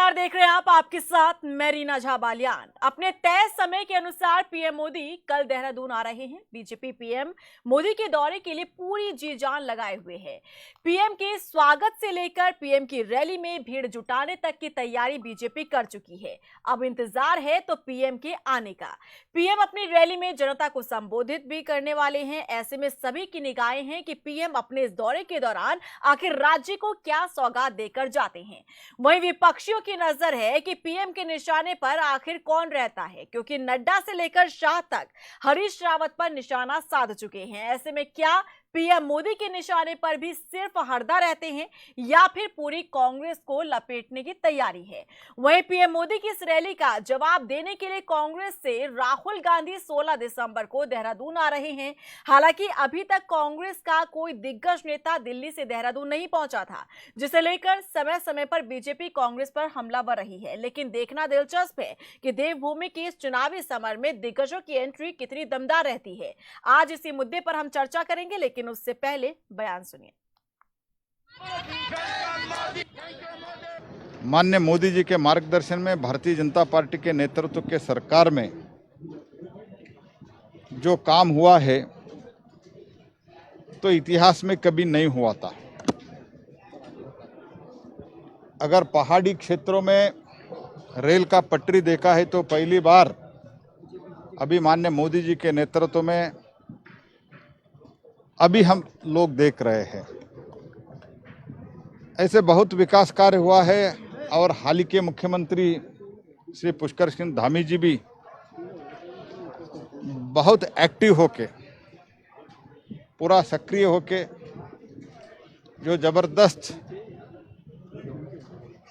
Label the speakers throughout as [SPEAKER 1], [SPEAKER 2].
[SPEAKER 1] नमस्कार, देख रहे हैं आप, आपके साथ मैं रीना झा बालियान। अपने तय समय के अनुसार पीएम मोदी कल देहरादून आ रहे हैं। बीजेपी पीएम मोदी के दौरे के लिए पूरी जी जान लगाए हुए है। पीएम के स्वागत से लेकर पीएम की रैली में भीड़ जुटाने तक की तैयारी बीजेपी कर चुकी है। अब इंतजार है तो पीएम के आने का। पीएम अपनी रैली में जनता को संबोधित भी करने वाले हैं। ऐसे में सभी की निगाहें हैं कि पीएम अपने इस दौरे के दौरान आखिर राज्य को क्या सौगात देकर जाते हैं। वहीं विपक्षियों की नजर है कि पीएम के निशाने पर आखिर कौन रहता है, क्योंकि नड्डा से लेकर शाह तक हरीश रावत पर निशाना साध चुके हैं। ऐसे में क्या पीएम मोदी के निशाने पर भी सिर्फ हरदा रहते हैं या फिर पूरी कांग्रेस को लपेटने की तैयारी है। वहीं पीएम मोदी की इस रैली का जवाब देने के लिए कांग्रेस से राहुल गांधी 16 दिसंबर को देहरादून आ रहे हैं। हालांकि अभी तक कांग्रेस का कोई दिग्गज नेता दिल्ली से देहरादून नहीं पहुंचा था, जिसे लेकर समय समय पर बीजेपी कांग्रेस पर हमलावर रही है। लेकिन देखना दिलचस्प है कि देवभूमि के इस चुनावी समर में दिग्गजों की एंट्री कितनी दमदार रहती है। आज इसी मुद्दे पर हम चर्चा करेंगे, लेकिन उससे पहले बयान सुनिए।
[SPEAKER 2] माननीय मोदी जी के मार्गदर्शन में भारतीय जनता पार्टी के नेतृत्व के सरकार में जो काम हुआ है तो इतिहास में कभी नहीं हुआ था। अगर पहाड़ी क्षेत्रों में रेल का पटरी देखा है तो पहली बार अभी माननीय मोदी जी के नेतृत्व में अभी हम लोग देख रहे हैं। ऐसे बहुत विकास कार्य हुआ है और हाल ही के मुख्यमंत्री श्री पुष्कर सिंह धामी जी भी बहुत एक्टिव होके, पूरा सक्रिय होके जो जबरदस्त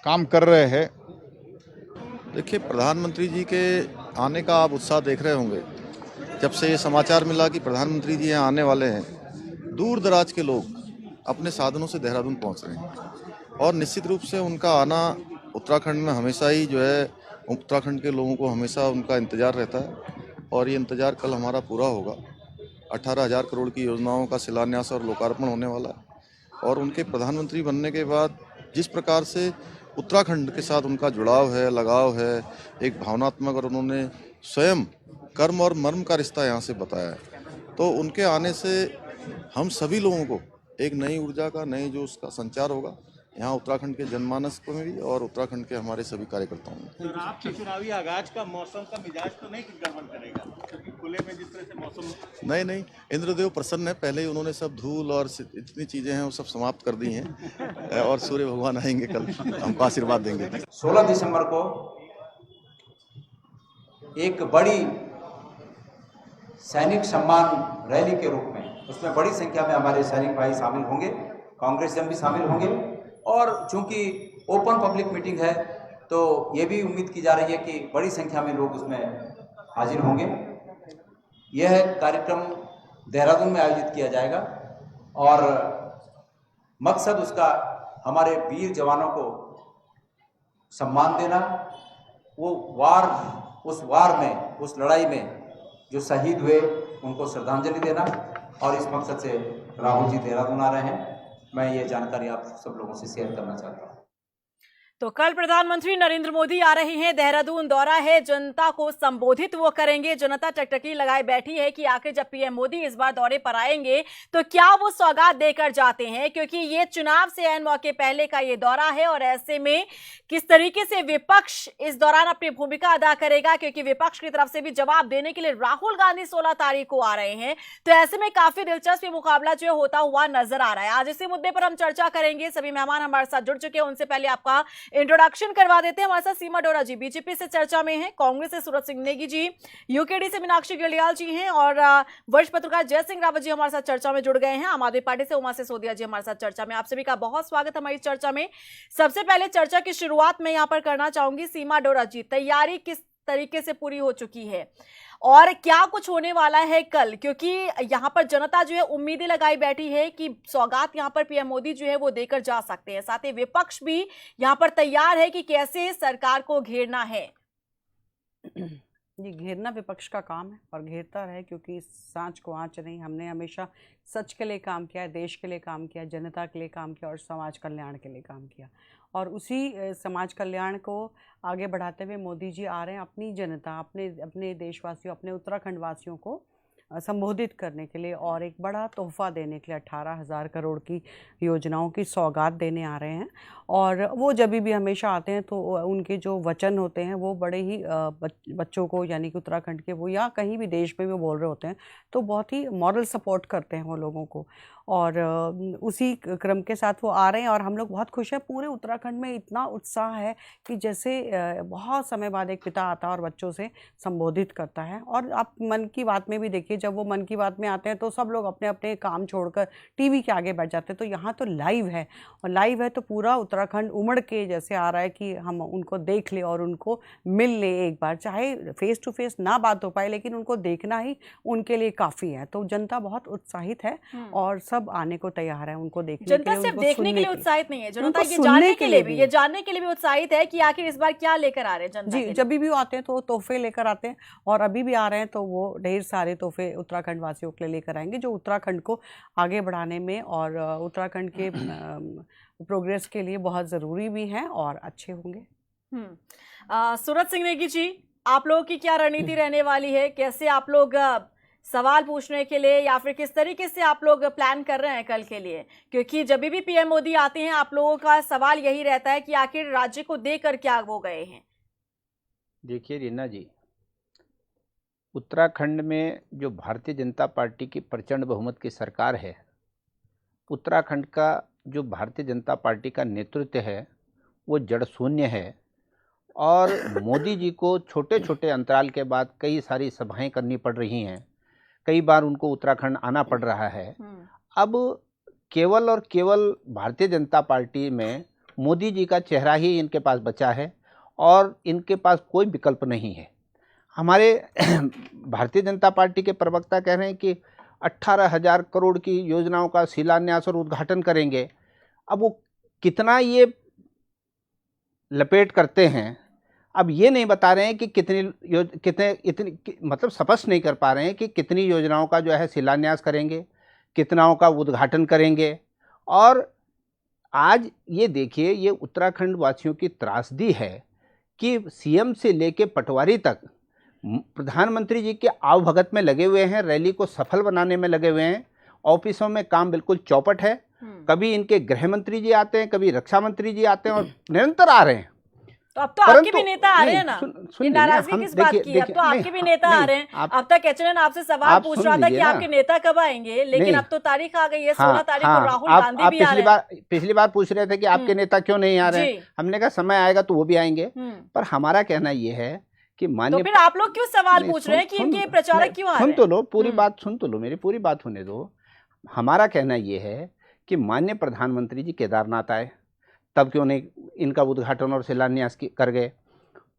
[SPEAKER 2] काम कर रहे हैं।
[SPEAKER 3] देखिए, प्रधानमंत्री जी के आने का आप उत्साह देख रहे होंगे। जब से ये समाचार मिला कि प्रधानमंत्री जी यहाँ आने वाले हैं, दूर दराज के लोग अपने साधनों से देहरादून पहुँच रहे हैं और निश्चित रूप से उनका आना उत्तराखंड में हमेशा ही जो है, उत्तराखंड के लोगों को हमेशा उनका इंतज़ार रहता है और ये इंतज़ार कल हमारा पूरा होगा। 18,000 करोड़ की योजनाओं का शिलान्यास और लोकार्पण होने वाला है और उनके प्रधानमंत्री बनने के बाद जिस प्रकार से उत्तराखंड के साथ उनका जुड़ाव है, लगाव है, एक भावनात्मक, और उन्होंने स्वयं कर्म और मर्म का रिश्ता यहाँ से बताया है, तो उनके आने से हम सभी लोगों को एक नई ऊर्जा का, नई जोश का संचार होगा यहाँ उत्तराखंड के जनमानस में भी और उत्तराखंड के हमारे सभी कार्यकर्ताओं में।
[SPEAKER 4] आपके चुनावी आगाज का मौसम का मिजाज तो नहीं गड़बड़ करेगा, क्योंकि खुले में जिस तरह से मौसम।
[SPEAKER 3] नहीं, इंद्रदेव प्रसन्न है। पहले ही उन्होंने सब धूल और इतनी चीजें हैं वो सब समाप्त कर दी हैं और सूर्य भगवान आएंगे, कल हमको आशीर्वाद देंगे।
[SPEAKER 5] 16 दिसंबर को एक बड़ी सैनिक सम्मान रैली के रूप में, उसमें बड़ी संख्या में हमारे सैनिक भाई शामिल होंगे, कांग्रेसियन भी शामिल होंगे और चूंकि ओपन पब्लिक मीटिंग है तो ये भी उम्मीद की जा रही है कि बड़ी संख्या में लोग उसमें हाजिर होंगे। यह कार्यक्रम देहरादून में आयोजित किया जाएगा और मकसद उसका हमारे वीर जवानों को सम्मान देना, उस वार में, उस लड़ाई में जो शहीद हुए उनको श्रद्धांजलि देना, और इस मकसद से राहुल जी देहरादून आ रहे हैं। मैं ये जानकारी आप सब लोगों से शेयर करना चाहता हूँ।
[SPEAKER 1] तो कल प्रधानमंत्री नरेंद्र मोदी आ रहे हैं। देहरादून दौरा है, जनता को संबोधित वो करेंगे। जनता टकटकी लगाए बैठी है कि आखिर जब पीएम मोदी इस बार दौरे पर आएंगे तो क्या वो सौगात देकर जाते हैं, क्योंकि ये चुनाव से ऐन मौके पहले का ये दौरा है। और ऐसे में किस तरीके से विपक्ष इस दौरान अपनी भूमिका अदा करेगा, क्योंकि विपक्ष की तरफ से भी जवाब देने के लिए राहुल गांधी 16 तारीख को आ रहे हैं। तो ऐसे में काफी दिलचस्प मुकाबला जो होता हुआ नजर आ रहा है। आज इसी मुद्दे पर हम चर्चा करेंगे। सभी मेहमान हमारे साथ जुड़ चुके हैं, उनसे पहले आपका इंट्रोडक्शन करवा देते हैं। हमारे साथ सीमा डोरा जी बीजेपी से चर्चा में हैं, कांग्रेस से सूरज सिंह नेगी जी, यूकेडी से मीनाक्षी गलियाल जी हैं और वरिष्ठ पत्रकार जय सिंह रावत जी हमारे साथ चर्चा में जुड़ गए हैं। आम आदमी पार्टी से उमा सिसोदिया जी हमारे साथ चर्चा में। आप सभी का बहुत स्वागत हमारी चर्चा में। सबसे पहले चर्चा की शुरुआत मैं यहां पर करना चाहूंगी। सीमा डोरा जी, तैयारी किस तरीके से पूरी हो चुकी है और क्या कुछ होने वाला है कल, क्योंकि यहां पर जनता जो है उम्मीदें लगाई बैठी है कि सौगात यहां पर पीएम मोदी जो है वो देकर जा सकते हैं। साथ ही विपक्ष भी यहां पर तैयार है कि कैसे सरकार को घेरना है।
[SPEAKER 6] ये घेरना विपक्ष का काम है और घेरता रहे, क्योंकि सांच को आँच नहीं। हमने हमेशा सच के लिए काम किया, देश के लिए काम किया, जनता के लिए काम किया और समाज कल्याण के लिए काम किया। और उसी समाज कल्याण को आगे बढ़ाते हुए मोदी जी आ रहे हैं अपनी जनता, अपने देशवासियों, अपने उत्तराखंड वासियों को संबोधित करने के लिए और एक बड़ा तोहफा देने के लिए 18,000 करोड़ की योजनाओं की सौगात देने आ रहे हैं। और वो जब भी हमेशा आते हैं तो उनके जो वचन होते हैं वो बड़े ही बच्चों को, यानी कि उत्तराखंड के वो या कहीं भी देश में भी बोल रहे होते हैं तो बहुत ही मॉरल सपोर्ट करते हैं वो लोगों को। और उसी क्रम के साथ वो आ रहे हैं और हम लोग बहुत खुश हैं। पूरे उत्तराखंड में इतना उत्साह है कि जैसे बहुत समय बाद एक पिता आता है और बच्चों से संबोधित करता है। और आप मन की बात में भी देखिए, जब वो मन की बात में आते हैं तो सब लोग अपने अपने काम छोड़कर टीवी के आगे बैठ जाते हैं। तो यहाँ तो लाइव है, और लाइव है तो पूरा उत्तराखंड उमड़ के जैसे आ रहा है कि हम उनको देख ले और उनको मिल ले एक बार। चाहे फेस टू फेस ना बात हो पाए, लेकिन उनको देखना ही उनके लिए काफ़ी है। तो जनता बहुत उत्साहित है और सब आने को तैयार है उनको देखने के लिए।
[SPEAKER 1] जनता सिर्फ देखने के लिए उत्साहित नहीं है, जनता ये जानने के लिए भी उत्साहित है कि आखिर इस बार क्या लेकर आ रहे हैं जनता
[SPEAKER 6] जी। जब भी आते हैं तो तोहफे लेकर आते हैं, और अभी भी आ रहे हैं तो वो ढेर सारे तोहफे उत्तराखंड वासियों के लिए लेकर आएंगे, जो उत्तराखंड को आगे बढ़ाने में और उत्तराखंड के प्रोग्रेस के लिए बहुत ज़रूरी भी हैं और अच्छे होंगे।
[SPEAKER 1] सूरज सिंह नेगी जी, आप लोगों की क्या रणनीति रहने वाली है? कैसे आप लोग सवाल पूछने के लिए, या फिर किस तरीके से आप लोग प्लान कर रहे हैं कल के लिए? क्योंकि जब भी पीएम मोदी आते हैं आप लोगों का सवाल यही रहता है कि आखिर राज्य को देकर क्या वो गए हैं।
[SPEAKER 7] देखिए रीना जी, उत्तराखंड में जो भारतीय जनता पार्टी की प्रचंड बहुमत की सरकार है, उत्तराखंड का जो भारतीय जनता पार्टी का नेतृत्व है वो जड़ शून्य है। और मोदी जी को छोटे छोटे अंतराल के बाद कई सारी सभाएं करनी पड़ रही हैं, कई बार उनको उत्तराखंड आना पड़ रहा है। अब केवल और केवल भारतीय जनता पार्टी में मोदी जी का चेहरा ही इनके पास बचा है और इनके पास कोई विकल्प नहीं है। हमारे भारतीय जनता पार्टी के प्रवक्ता कह रहे हैं कि 18,000 करोड़ की योजनाओं का शिलान्यास और उद्घाटन करेंगे। अब वो कितना ये लपेट करते हैं, अब ये नहीं बता रहे हैं कि इतनी मतलब स्पष्ट नहीं कर पा रहे हैं कि कितनी योजनाओं का जो है शिलान्यास करेंगे, कितनाओं का उद्घाटन करेंगे। और आज ये देखिए, ये उत्तराखंड वासियों की त्रासदी है कि सीएम से लेके पटवारी तक प्रधानमंत्री जी के आवभगत में लगे हुए हैं, रैली को सफल बनाने में लगे हुए हैं। ऑफिसों में काम बिल्कुल चौपट है। कभी इनके गृह मंत्री जी आते हैं, कभी रक्षा मंत्री जी आते हैं और निरंतर आ रहे हैं।
[SPEAKER 1] तो अब तो आपके भी नेता आ रहे हैं ना, ये नाराजगी किस बात की? अब तो आपके भी नेता आ रहे हैं। अब तक एचएनएन आपसे सवाल पूछ रहा था कि आपके नेता कब आएंगे, लेकिन अब तो तारीख आ गई है, 16 तारीख को राहुल गांधी भी आ रहे हैं।
[SPEAKER 7] पिछली बार पूछ रहे थे कि आपके नेता क्यों नहीं आ रहे हैं, हमने कहा समय आएगा तो वो भी आएंगे। पर हमारा कहना ये है कि माननीय,
[SPEAKER 1] तो फिर आप लोग क्यों सवाल पूछ रहे हैं कि इनके प्रचारक क्यों आ रहे हैं?
[SPEAKER 7] सुन तो लो, पूरी बात सुन तो लो, मेरी पूरी बात होने दो। हमारा कहना ये है कि माननीय प्रधानमंत्री जी केदारनाथ आए, तब क्यों नहीं इनका उद्घाटन और शिलान्यास कर गए?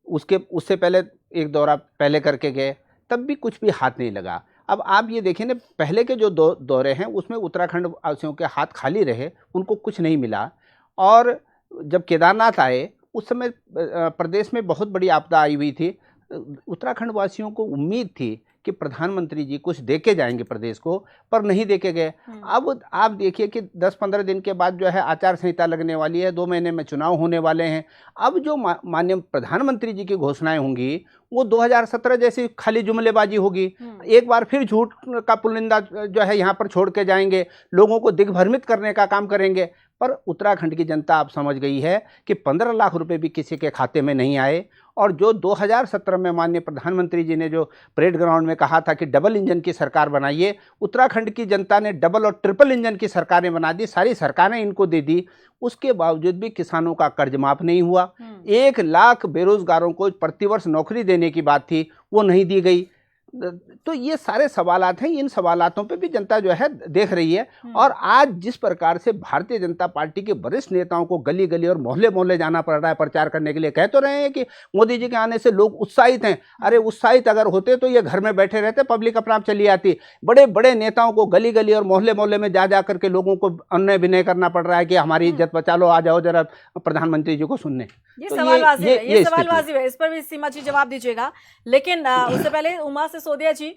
[SPEAKER 7] उससे पहले एक दौरा पहले करके गए, तब भी कुछ भी हाथ नहीं लगा। अब आप ये देखें ना, पहले के जो दौरे हैं उसमें उत्तराखंड वासियों के हाथ खाली रहे, उनको कुछ नहीं मिला। और जब केदारनाथ आए उस समय प्रदेश में बहुत बड़ी आपदा आई हुई थी। उत्तराखंड वासियों को उम्मीद थी कि प्रधानमंत्री जी कुछ देके जाएंगे प्रदेश को, पर नहीं देके गए। अब आप देखिए कि 10-15 दिन के बाद जो है आचार संहिता लगने वाली है, 2 महीने में चुनाव होने वाले हैं। अब जो माननीय प्रधानमंत्री जी की घोषणाएं होंगी वो 2017 जैसी खाली जुमलेबाजी होगी। एक बार फिर झूठ का पुलिंदा जो है यहाँ पर छोड़ के जाएंगे, लोगों को दिग्भ्रमित करने का काम करेंगे। पर उत्तराखंड की जनता अब समझ गई है कि 15 लाख रुपए भी किसी के खाते में नहीं आए। और जो 2017 में माननीय प्रधानमंत्री जी ने जो परेड ग्राउंड में कहा था कि डबल इंजन की सरकार बनाइए, उत्तराखंड की जनता ने डबल और ट्रिपल इंजन की सरकारें बना दी, सारी सरकारें इनको दे दी। उसके बावजूद भी किसानों का कर्ज माफ नहीं हुआ। 1 लाख बेरोजगारों को प्रतिवर्ष नौकरी देने की बात थी, वो नहीं दी गई। तो ये सारे सवालात हैं, इन सवालातों पे भी जनता जो है देख रही है। और आज जिस प्रकार से भारतीय जनता पार्टी के वरिष्ठ नेताओं को गली गली और मोहल्ले मोहल्ले जाना पड़ रहा है प्रचार करने के लिए, कह तो रहे हैं कि मोदी जी के आने से लोग उत्साहित हैं। अरे उत्साहित अगर होते तो ये घर में बैठे रहते, पब्लिक अपना आप चली आती। बड़े बड़े नेताओं को गली गली और मोहल्ले मोहल्ले में जा करके लोगों को अन्य विनय करना पड़ रहा है कि हमारी इज्जत बचा लो, आ जाओ जरा प्रधानमंत्री जी को सुनने।
[SPEAKER 1] ये
[SPEAKER 7] तो
[SPEAKER 1] सवालबाजी है, ये
[SPEAKER 7] स्थिति
[SPEAKER 1] सवालबाजी है, इस पर भी सीमा जी जवाब दीजिएगा। लेकिन उससे पहले उमा सिसोदिया जी,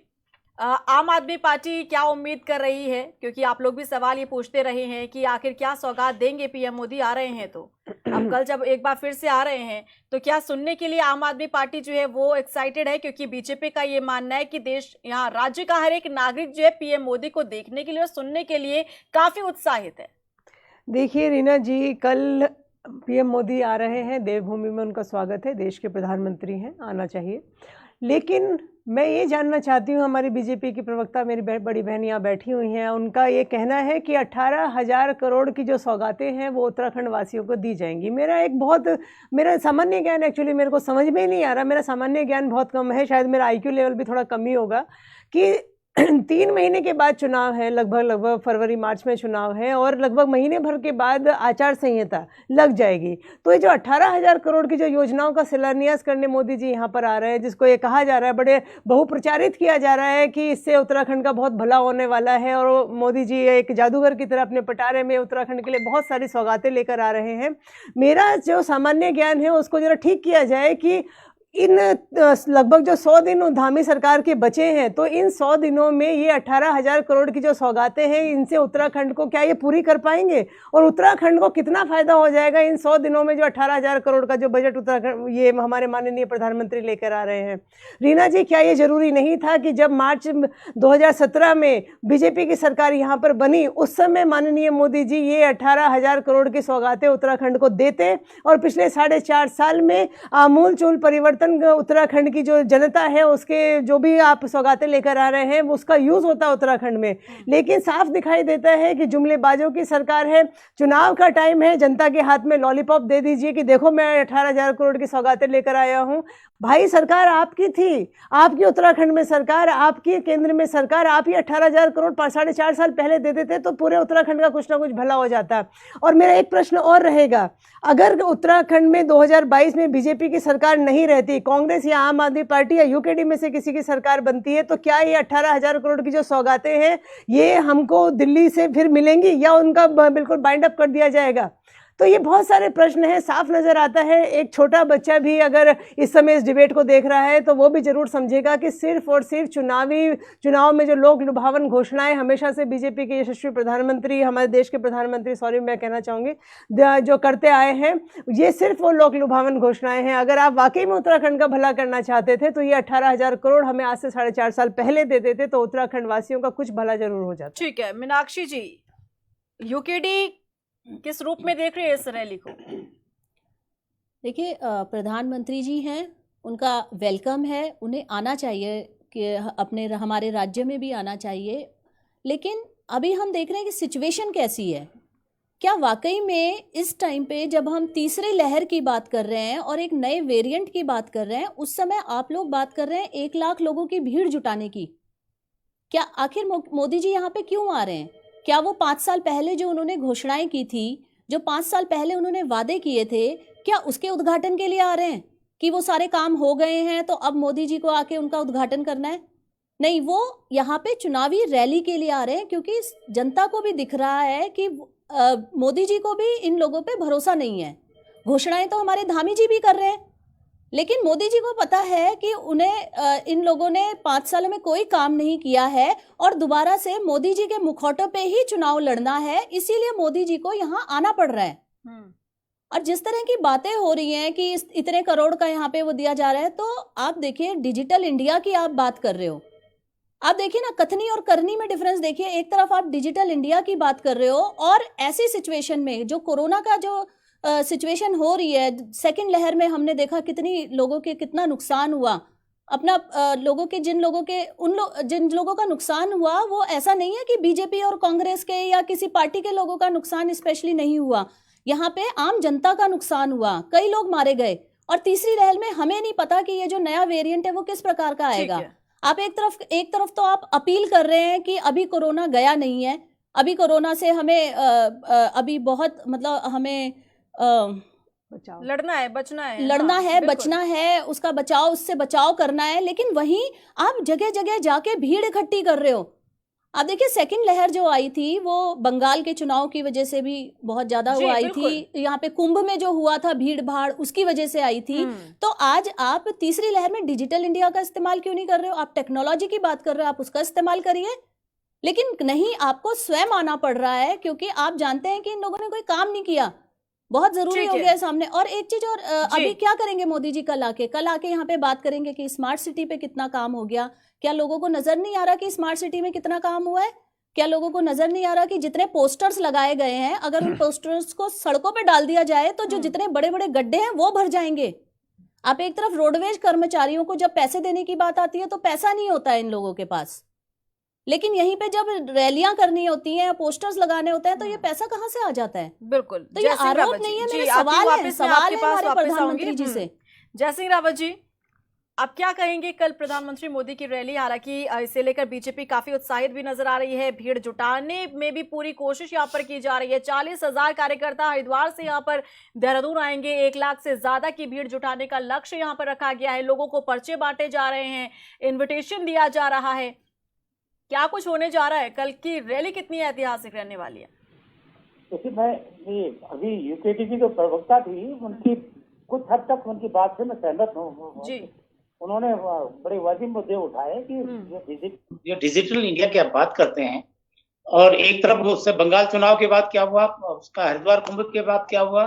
[SPEAKER 1] आम आदमी पार्टी क्या उम्मीद कर रही है, क्योंकि आप लोग भी सवाल ये पूछते रहे हैं कि आखिर क्या सौगात देंगे पीएम मोदी आ रहे हैं तो। अब कल जब एक बार फिर से आ रहे हैं तो क्या सुनने के लिए आम आदमी पार्टी जो है वो एक्साइटेड है? क्योंकि बीजेपी का ये मानना है कि देश, यहाँ राज्य का हर एक नागरिक जो है पीएम मोदी को देखने के लिए और सुनने के लिए काफी उत्साहित है।
[SPEAKER 8] देखिए रीना जी, कल पीएम मोदी आ रहे हैं, देवभूमि में उनका स्वागत है, देश के प्रधानमंत्री हैं, आना चाहिए। लेकिन मैं ये जानना चाहती हूँ, हमारी बीजेपी की प्रवक्ता मेरी बड़ी बहन यहाँ बैठी हुई हैं, उनका ये कहना है कि 18,000 करोड़ की जो सौगातें हैं वो उत्तराखंड वासियों को दी जाएंगी। मेरा सामान्य ज्ञान एक्चुअली मेरे को समझ में ही नहीं आ रहा, मेरा सामान्य ज्ञान बहुत कम है, शायद मेरा IQ लेवल भी थोड़ा कम ही होगा, कि 3 महीने के बाद चुनाव है, लगभग फरवरी मार्च में चुनाव है, और लगभग महीने भर के बाद आचार संहिता लग जाएगी। तो ये जो 18,000 करोड़ की जो योजनाओं का शिलान्यास करने मोदी जी यहाँ पर आ रहे हैं, जिसको ये कहा जा रहा है, बड़े बहुप्रचारित किया जा रहा है कि इससे उत्तराखंड का बहुत भला होने वाला है, और मोदी जी एक जादूगर की तरह अपने पटारे में उत्तराखंड के लिए बहुत सारी सौगातें लेकर आ रहे हैं। मेरा जो सामान्य ज्ञान है उसको जरा ठीक किया जाए कि इन लगभग जो 100 दिन धामी सरकार के बचे हैं, तो इन 100 दिनों में ये 18,000 करोड़ की जो सौगातें हैं, इनसे उत्तराखंड को क्या ये पूरी कर पाएंगे, और उत्तराखंड को कितना फायदा हो जाएगा इन 100 दिनों में जो 18,000 करोड़ का जो बजट उत्तराखंड ये हमारे माननीय प्रधानमंत्री लेकर आ रहे हैं। रीना जी, क्या ये जरूरी नहीं था कि जब मार्च 2017 में बीजेपी की सरकार यहाँ पर बनी, उस समय माननीय मोदी जी ये 18,000 करोड़ की सौगातें उत्तराखंड को देते, और पिछले 4.5 साल में आमूल चूल परिवर्तन उत्तराखंड की जो जनता है उसके जो भी आप सौगातें लेकर आ रहे हैं उसका यूज होता है उत्तराखंड में। लेकिन साफ दिखाई देता है कि जुमलेबाजों की सरकार है, चुनाव का टाइम है, जनता के हाथ में लॉलीपॉप दे दीजिए कि देखो मैं 18,000 करोड़ की सौगातें लेकर आया हूं। भाई, सरकार आपकी थी, आपकी उत्तराखंड में सरकार, आपकी केंद्र में सरकार, आप ही 18,000 करोड़ 4.5 साल पहले दे देते तो पूरे उत्तराखंड का कुछ ना कुछ भला हो जाता। और मेरा एक प्रश्न और रहेगा, अगर उत्तराखंड में 2022 में बीजेपी की सरकार नहीं रहती, कांग्रेस या आम आदमी पार्टी या यूकेडी में से किसी की सरकार बनती है, तो क्या ये 18,000 करोड़ की जो सौगातें हैं ये हमको दिल्ली से फिर मिलेंगी या उनका बिल्कुल बाइंड अप कर दिया जाएगा? तो ये बहुत सारे प्रश्न हैं, साफ नजर आता है। एक छोटा बच्चा भी अगर इस समय इस डिबेट को देख रहा है तो वो भी जरूर समझेगा कि सिर्फ और सिर्फ चुनाव में जो लोक लुभावन घोषणाएं हमेशा से बीजेपी के यशस्वी प्रधानमंत्री, हमारे देश के प्रधानमंत्री मैं कहना चाहूँगी, जो करते आए हैं, ये सिर्फ वो लोक लुभावन घोषणाएं हैं। अगर आप वाकई में उत्तराखंड का भला करना चाहते थे तो ये 18,000 करोड़ हमें आज से 4.5 साल पहले दे देते तो उत्तराखंड वासियों का कुछ भला जरूर हो जाता।
[SPEAKER 1] ठीक है मीनाक्षी जी, यूकेडी किस रूप में देख रहे हैं इस रैली को?
[SPEAKER 9] देखिए, प्रधानमंत्री जी हैं, उनका वेलकम है, उन्हें आना चाहिए कि हमारे राज्य में भी आना चाहिए। लेकिन अभी हम देख रहे हैं कि सिचुएशन कैसी है। क्या वाकई में इस टाइम पे जब हम तीसरी लहर की बात कर रहे हैं और एक नए वेरिएंट की बात कर रहे हैं, उस समय आप लोग बात कर रहे हैं 1 लाख लोगों की भीड़ जुटाने की? क्या आखिर मोदी जी यहाँ पे क्यों आ रहे हैं? क्या वो 5 साल पहले जो उन्होंने घोषणाएं की थी, जो 5 साल पहले उन्होंने वादे किए थे, क्या उसके उद्घाटन के लिए आ रहे हैं कि वो सारे काम हो गए हैं तो अब मोदी जी को आके उनका उद्घाटन करना है? नहीं, वो यहाँ पे चुनावी रैली के लिए आ रहे हैं, क्योंकि जनता को भी दिख रहा है कि मोदी जी को भी इन लोगों पे भरोसा नहीं है। घोषणाएं तो हमारे धामी जी भी कर रहे हैं, लेकिन मोदी जी को पता है कि उन्हें इन लोगों ने 5 सालों में कोई काम नहीं किया है और दोबारा से मोदी जी के मुखौटों पे ही चुनाव लड़ना है, इसीलिए मोदी जी को यहाँ आना पड़ रहा है। और जिस तरह की बातें हो रही हैं कि इतने करोड़ का यहाँ पे वो दिया जा रहा है, तो आप देखिए डिजिटल इंडिया की आप बात कर रहे हो, आप देखिए ना, कथनी और करनी में डिफरेंस देखिए। एक तरफ आप डिजिटल इंडिया की बात कर रहे हो और ऐसी सिचुएशन में जो कोरोना का जो सिचुएशन हो रही है, सेकंड लहर में हमने देखा कितनी लोगों के कितना नुकसान हुआ। अपना लोगों के जिन लोगों का नुकसान हुआ वो ऐसा नहीं है कि बीजेपी और कांग्रेस के या किसी पार्टी के लोगों का नुकसान स्पेशली नहीं हुआ, यहाँ पे आम जनता का नुकसान हुआ, कई लोग मारे गए। और तीसरी लहर में हमें नहीं पता कि ये जो नया वेरिएंट है वो किस प्रकार का आएगा। आप एक तरफ तो आप अपील कर रहे हैं कि अभी कोरोना गया नहीं है, अभी कोरोना से हमें अभी बहुत मतलब हमें
[SPEAKER 8] बचाओ।
[SPEAKER 1] लड़ना है, बचना है,
[SPEAKER 9] लड़ना
[SPEAKER 1] हाँ,
[SPEAKER 9] है,
[SPEAKER 1] बिल्कुल।
[SPEAKER 9] बचना है, उसका बचाव, उससे बचाव करना है, लेकिन वहीं आप जगह जगह जाके भीड़ इकट्ठी कर रहे हो। आप देखिए सेकंड लहर जो आई थी वो बंगाल के चुनाव की वजह से भी बहुत ज्यादा
[SPEAKER 1] जी,
[SPEAKER 9] वो आई
[SPEAKER 1] बिल्कुल।
[SPEAKER 9] थी, यहाँ पे कुंभ में जो हुआ था भीड़ भाड़ उसकी वजह से आई थी। तो आज आप तीसरी लहर में डिजिटल इंडिया का इस्तेमाल क्यों नहीं कर रहे हो? आप टेक्नोलॉजी की बात कर रहे हो, आप उसका इस्तेमाल करिए, लेकिन नहीं, आपको स्वयं आना पड़ रहा है क्योंकि आप जानते हैं कि इन लोगों ने कोई काम नहीं किया, बहुत जरूरी
[SPEAKER 1] ठीक
[SPEAKER 9] हो
[SPEAKER 1] है।
[SPEAKER 9] गया है सामने। और एक चीज और,
[SPEAKER 1] जी।
[SPEAKER 9] अभी क्या करेंगे मोदी जी कल आके यहाँ पे बात करेंगे कि स्मार्ट सिटी पे कितना काम हो गया। क्या लोगों को नजर नहीं आ रहा कि स्मार्ट सिटी में कितना काम हुआ है? क्या लोगों को नजर नहीं आ रहा कि जितने पोस्टर्स लगाए गए हैं, अगर उन पोस्टर्स को सड़कों पे डाल दिया जाए तो जो जितने बड़े बड़े गड्ढे हैं वो भर जाएंगे। आप एक तरफ रोडवेज कर्मचारियों को जब पैसे देने की बात आती है तो पैसा नहीं होता है इन लोगों के पास, लेकिन यहीं पे जब रैलियां करनी होती हैं, पोस्टर्स लगाने होते हैं, तो ये पैसा कहाँ से आ जाता है?
[SPEAKER 1] बिल्कुल।
[SPEAKER 9] तो ये
[SPEAKER 1] जय सिंह
[SPEAKER 9] आरोप
[SPEAKER 1] रावत
[SPEAKER 9] नहीं
[SPEAKER 1] जी,
[SPEAKER 9] है,
[SPEAKER 1] जी,
[SPEAKER 9] मेरा
[SPEAKER 1] आपकी
[SPEAKER 9] सवाल है,
[SPEAKER 1] वापस मैं
[SPEAKER 9] सवाल
[SPEAKER 1] आपके
[SPEAKER 9] है
[SPEAKER 1] पास
[SPEAKER 9] हमारे
[SPEAKER 1] वापस
[SPEAKER 9] प्रधानमंत्री
[SPEAKER 1] आऊंगी।
[SPEAKER 9] जी से।
[SPEAKER 1] जय सिंह रावत जी, आप क्या कहेंगे कल प्रधानमंत्री मोदी की रैली? हालांकि इसे लेकर बीजेपी काफी उत्साहित भी नजर आ रही है, भीड़ जुटाने में भी पूरी कोशिश यहाँ पर की जा रही है। 40,000 कार्यकर्ता हरिद्वार से यहाँ पर देहरादून आएंगे, 1 लाख से ज्यादा की भीड़ जुटाने का लक्ष्य यहाँ पर रखा गया है। लोगों को पर्चे बांटे जा रहे हैं, इन्विटेशन दिया जा रहा है। क्या कुछ होने जा रहा है? कल की रैली कितनी ऐतिहासिक रहने वाली है?
[SPEAKER 10] देखिए, मैं ये अभी यूकेटी की जो प्रवक्ता थी उनकी कुछ हद तक उनकी बात से मैं सहमत हूँ
[SPEAKER 1] जी।
[SPEAKER 10] उन्होंने बड़े वाजिब मुद्दे उठाए कि
[SPEAKER 11] जो डिजिटल इंडिया की आप बात करते हैं, और एक तरफ उससे बंगाल चुनाव के बाद क्या हुआ, उसका हरिद्वार कुंभ के बाद क्या हुआ,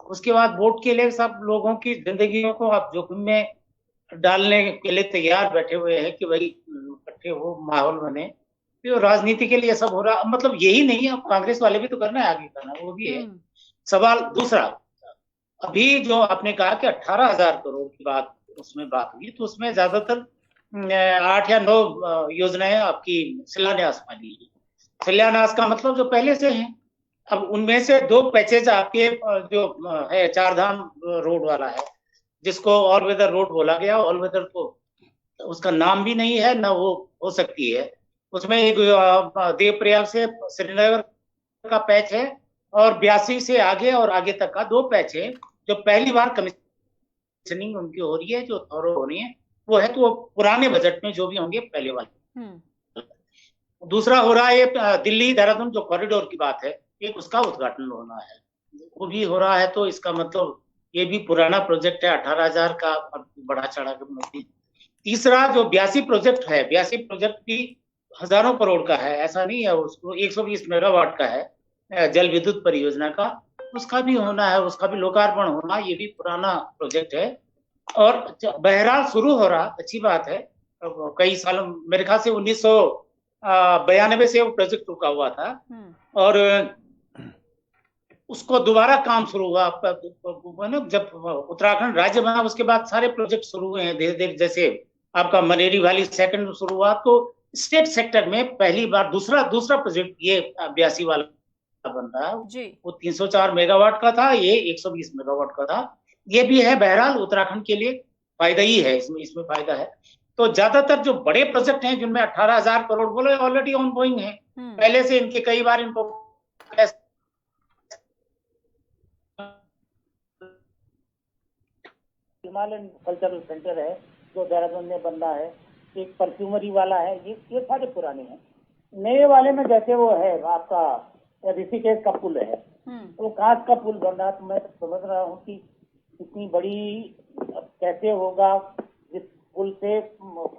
[SPEAKER 11] उसके बाद वोट के लिए सब लोगों की जिंदगियों को आप जोखिम में डालने के लिए तैयार बैठे हुए हैं कि भाई इकट्ठे हो, माहौल बने। तो राजनीति के लिए सब हो रहा, मतलब यही नहीं, अब कांग्रेस वाले भी तो करना है, आगे करना वो भी है। सवाल दूसरा, अभी जो आपने कहा कि 18,000 करोड़ की बात उसमें बात हुई, तो उसमें ज्यादातर 8 या 9 योजनाएं आपकी शिलान्यास वाली है। शिलान्यास का मतलब जो पहले से हैं। अब उनमें से 2 पैचेज आपके जो है चारधाम रोड वाला है, जिसको ऑल वेदर रोड बोला गया। ऑल वेदर तो उसका नाम भी नहीं है, ना वो हो सकती है। उसमें एक देवप्रयाग से श्रीनगर का पैच है, और 82 से आगे और आगे तक का 2 पैच है, जो पहली बार कमीशनिंग उनकी हो रही है, जो थोरो हो रही है वो है, तो वो पुराने बजट में जो भी होंगे पहले वाले। दूसरा हो रहा है दिल्ली देहरादून जो कॉरिडोर की बात है, एक उसका उद्घाटन होना है, वो भी हो रहा है। तो इसका मतलब ये भी पुराना प्रोजेक्ट है, 18,000 का बढ़ा चढ़ा के। तीसरा जो 82 प्रोजेक्ट है, 82 प्रोजेक्ट भी हजारों करोड़ का है, ऐसा नहीं है। उसको 120 मेगावाट का है जल विद्युत परियोजना का, उसका भी होना है, उसका भी लोकार्पण होना, ये भी पुराना प्रोजेक्ट है। और बहरहाल शुरू हो रहा, अच्छी बात है। कई सालों, मेरे ख्याल से 1992 से वो प्रोजेक्ट रुका हुआ था, और उसको दोबारा काम शुरू हुआ जब उत्तराखंड राज्य बना, उसके बाद सारे प्रोजेक्ट शुरू हुए हैं धीरे धीरे। जैसे आपका मनेरी वैली सेकंड शुरू हुआ, तो स्टेट सेक्टर में पहली बार दूसरा प्रोजेक्ट ये 82 वाला बन रहा है। वो 304 मेगावाट का था, ये 120 मेगावाट का था। ये भी है, बहरहाल उत्तराखंड के लिए फायदा ही है, इसमें फायदा है। तो ज्यादातर जो बड़े प्रोजेक्ट हैं जिनमें 18,000 करोड़ बोले, ऑलरेडी ऑन गोइंग है। पहले से इनके कई बार इनको
[SPEAKER 10] हिमालयन कल्चरल सेंटर है जो देहरादून में बन रहा है, एक परफ्यूमरी वाला है, ये सारे पुराने हैं। नए वाले में जैसे वो है आपका ऋषिकेश का पुल है, वो कांच का पुल बन रहा है। तो मैं समझ रहा हूँ कि इतनी बड़ी कैसे होगा, जिस पुल से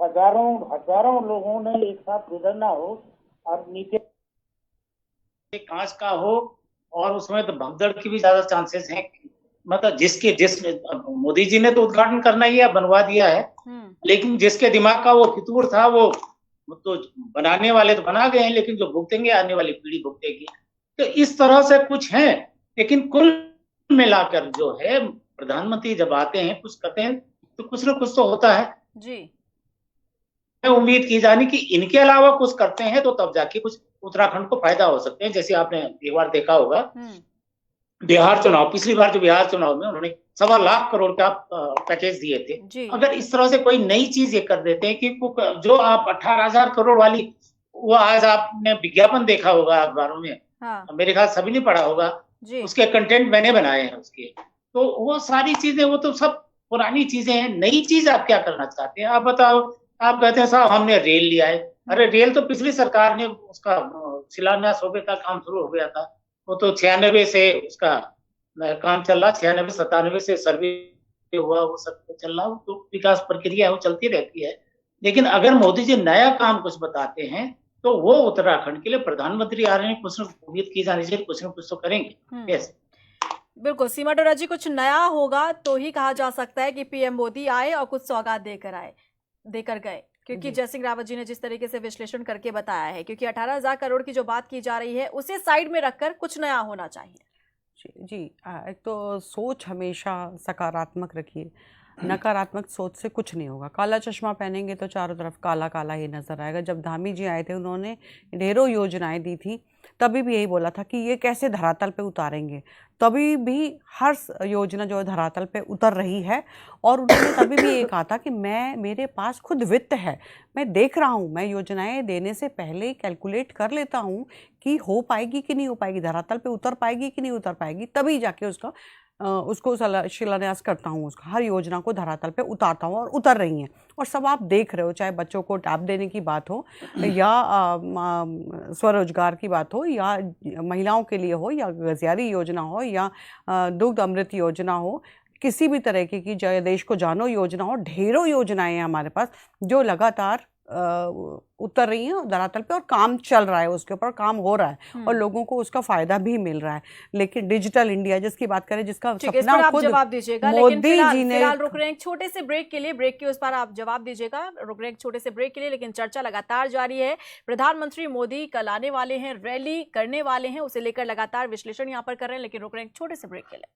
[SPEAKER 10] हजारों लोगों ने एक साथ गुजरना हो, और नीचे
[SPEAKER 11] कांच का हो, और उसमें तो भगदड़ की भी ज्यादा चांसेस हैं। मतलब मोदी जी ने तो उद्घाटन करना ही है, बनवा दिया है, लेकिन जिसके दिमाग का वो फितूर था, वो तो बनाने वाले तो बना गए हैं, लेकिन जो भुगतेंगे आने वाली पीढ़ी भुगतेगी। तो इस तरह से कुछ है, लेकिन कुल मिलाकर जो है प्रधानमंत्री जब आते हैं, कुछ कहते हैं, तो कुछ ना कुछ तो होता है
[SPEAKER 1] जी।
[SPEAKER 11] उम्मीद की जानी कि इनके अलावा कुछ करते हैं तो तब जाके कुछ उत्तराखंड को फायदा हो सकते हैं। जैसे आपने एक बार देखा होगा बिहार चुनाव, पिछली बार जो बिहार चुनाव में उन्होंने 1.25 लाख करोड़ का पैकेज दिए थे। अगर इस तरह से कोई नई चीज ये कर देते हैं कि जो आप 18,000 करोड़ वाली, वो आज आपने विज्ञापन देखा होगा अखबारों में, मेरे ख्याल सभी ने पढ़ा होगा, उसके कंटेंट मैंने बनाए हैं उसके, तो वो सारी चीजें वो तो सब पुरानी चीजें हैं। नई चीज आप क्या करना चाहते हैं? आप बताओ। आप कहते हैं साहब हमने रेल लिया है। अरे रेल तो पिछली सरकार ने उसका शिलान्यास हो गया था, काम शुरू हो गया था, वो तो 96 से उसका काम चल रहा, 96-97 से सर्वे हुआ, वो सब चल रहा, तो विकास प्रक्रिया है वो चलती रहती है। लेकिन अगर मोदी जी नया काम कुछ बताते हैं तो वो उत्तराखंड के लिए प्रधानमंत्री आ रहे हैं, कुछ न उम्मीद की जानी चाहिए, कुछ न कुछ तो करेंगे। यस,
[SPEAKER 1] बिल्कुल सीमा डोरा जी, कुछ नया होगा तो ही कहा जा सकता है कि पीएम मोदी आए और कुछ सौगात देकर गए, क्योंकि जयसिंह रावत जी ने जिस तरीके से विश्लेषण करके बताया है, क्योंकि 18,000 करोड़ की जो बात की जा रही है उसे साइड में रखकर कुछ नया होना चाहिए।
[SPEAKER 6] जी, एक तो सोच हमेशा सकारात्मक रखिए, नकारात्मक सोच से कुछ नहीं होगा। काला चश्मा पहनेंगे तो चारों तरफ काला काला ही नजर आएगा। जब धामी जी आए थे, उन्होंने ढेरों योजनाएं दी थी, तभी भी यही बोला था कि ये कैसे धरातल पे उतारेंगे। तभी भी हर योजना जो है धरातल पे उतर रही है, और उन्होंने तभी भी ये कहा था कि मेरे पास खुद वित्त है, मैं देख रहा हूँ, मैं योजनाएं देने से पहले कैलकुलेट कर लेता हूँ कि हो पाएगी कि नहीं हो पाएगी, धरातल पे उतर पाएगी कि नहीं उतर पाएगी, तभी जाके उसको शिलान्यास करता हूँ, उसका हर योजना को धरातल पे उतारता हूँ, और उतर रही हैं। और सब आप देख रहे हो, चाहे बच्चों को टैब देने की बात हो, या स्वरोजगार की बात हो, या महिलाओं के लिए हो, या गजियारी योजना हो, या दुग्ध अमृत योजना हो, किसी भी तरह की देश को जानो योजना हो, ढेरों योजनाएं हैं हमारे पास जो लगातार उतर रही हैं धरातल पे, और काम चल रहा है, उसके ऊपर काम हो रहा है, और लोगों को उसका फायदा भी मिल रहा है। लेकिन डिजिटल इंडिया जिसकी बात करें, जिसका सपना खुद
[SPEAKER 1] जवाब दीजिएगा,
[SPEAKER 6] मोदी जी ने,
[SPEAKER 1] फिलहाल रुक रहे हैं एक छोटे से ब्रेक के लिए, ब्रेक के उस पर आप जवाब दीजिएगा, रुक रहे हैं एक छोटे से ब्रेक के लिए, लेकिन चर्चा लगातार जारी है। प्रधानमंत्री मोदी कल आने वाले हैं, रैली करने वाले हैं, उसे लेकर लगातार विश्लेषण यहाँ पर कर रहे हैं, लेकिन रुक रहे हैं एक छोटे से ब्रेक के लिए।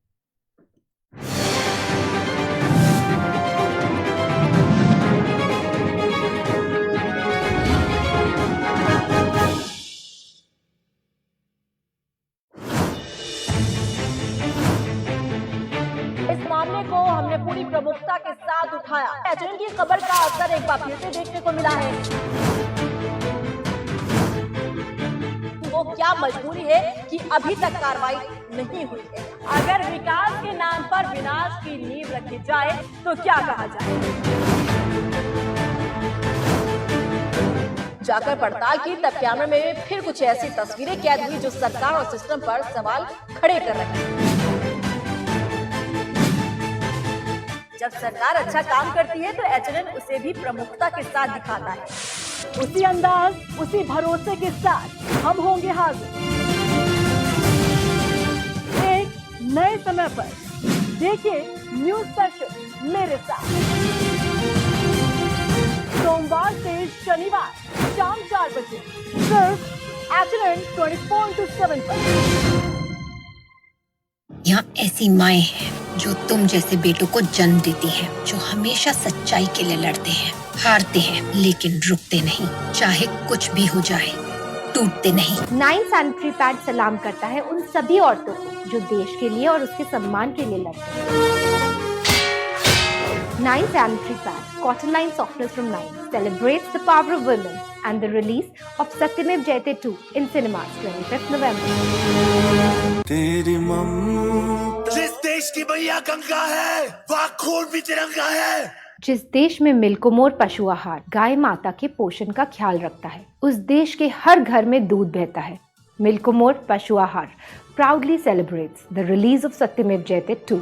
[SPEAKER 1] मामले को हमने पूरी प्रमुखता के साथ उठाया। एचएन की खबर का असर एक बार फिर से देखने को मिला है। वो क्या मजबूरी है कि अभी तक कार्रवाई नहीं हुई है। अगर विकास के नाम पर विनाश की नींव रखी जाए तो क्या कहा जाए? जाकर पड़ताल की, तब कैमरे में फिर कुछ ऐसी तस्वीरें कैद हुई जो सरकार और सिस्टम पर सवाल खड़े कर रही है। जब सरकार अच्छा काम करती है तो एचएन उसे भी प्रमुखता के साथ दिखाता है। उसी अंदाज, उसी भरोसे के साथ हम होंगे हाजिर एक नए समय पर। देखिए न्यूज स्पेशल मेरे साथ, सोमवार से शनिवार शाम 4 बजे, सिर्फ एचएन 24/7 पर।
[SPEAKER 12] यहाँ ऐसी माएं हैं जो तुम जैसे बेटों को जन्म देती हैं, जो हमेशा सच्चाई के लिए लड़ते हैं, हारते हैं लेकिन रुकते नहीं, चाहे कुछ भी हो जाए टूटते नहीं।
[SPEAKER 13] 9 सैनिटरी पैड सलाम करता है उन सभी औरतों को जो देश के लिए और उसके सम्मान के लिए लड़ते हैं। 9 sanitary pad, cotton line softness from 9 celebrates the power of women and the release of Satyamev Jayate 2 in cinemas 25th November.
[SPEAKER 14] तेरी ममता जिस देश की मैया गंगा है, वहाँ खून भी तिरंगा है।
[SPEAKER 13] जिस देश में मिल्कोमोर पशु आहार गाय माता के पोषण का ख्याल रखता है, उस देश के हर घर में दूध बहता है। मिल्कोमोर पशु आहार proudly celebrates the release of Satyamev Jayate 2.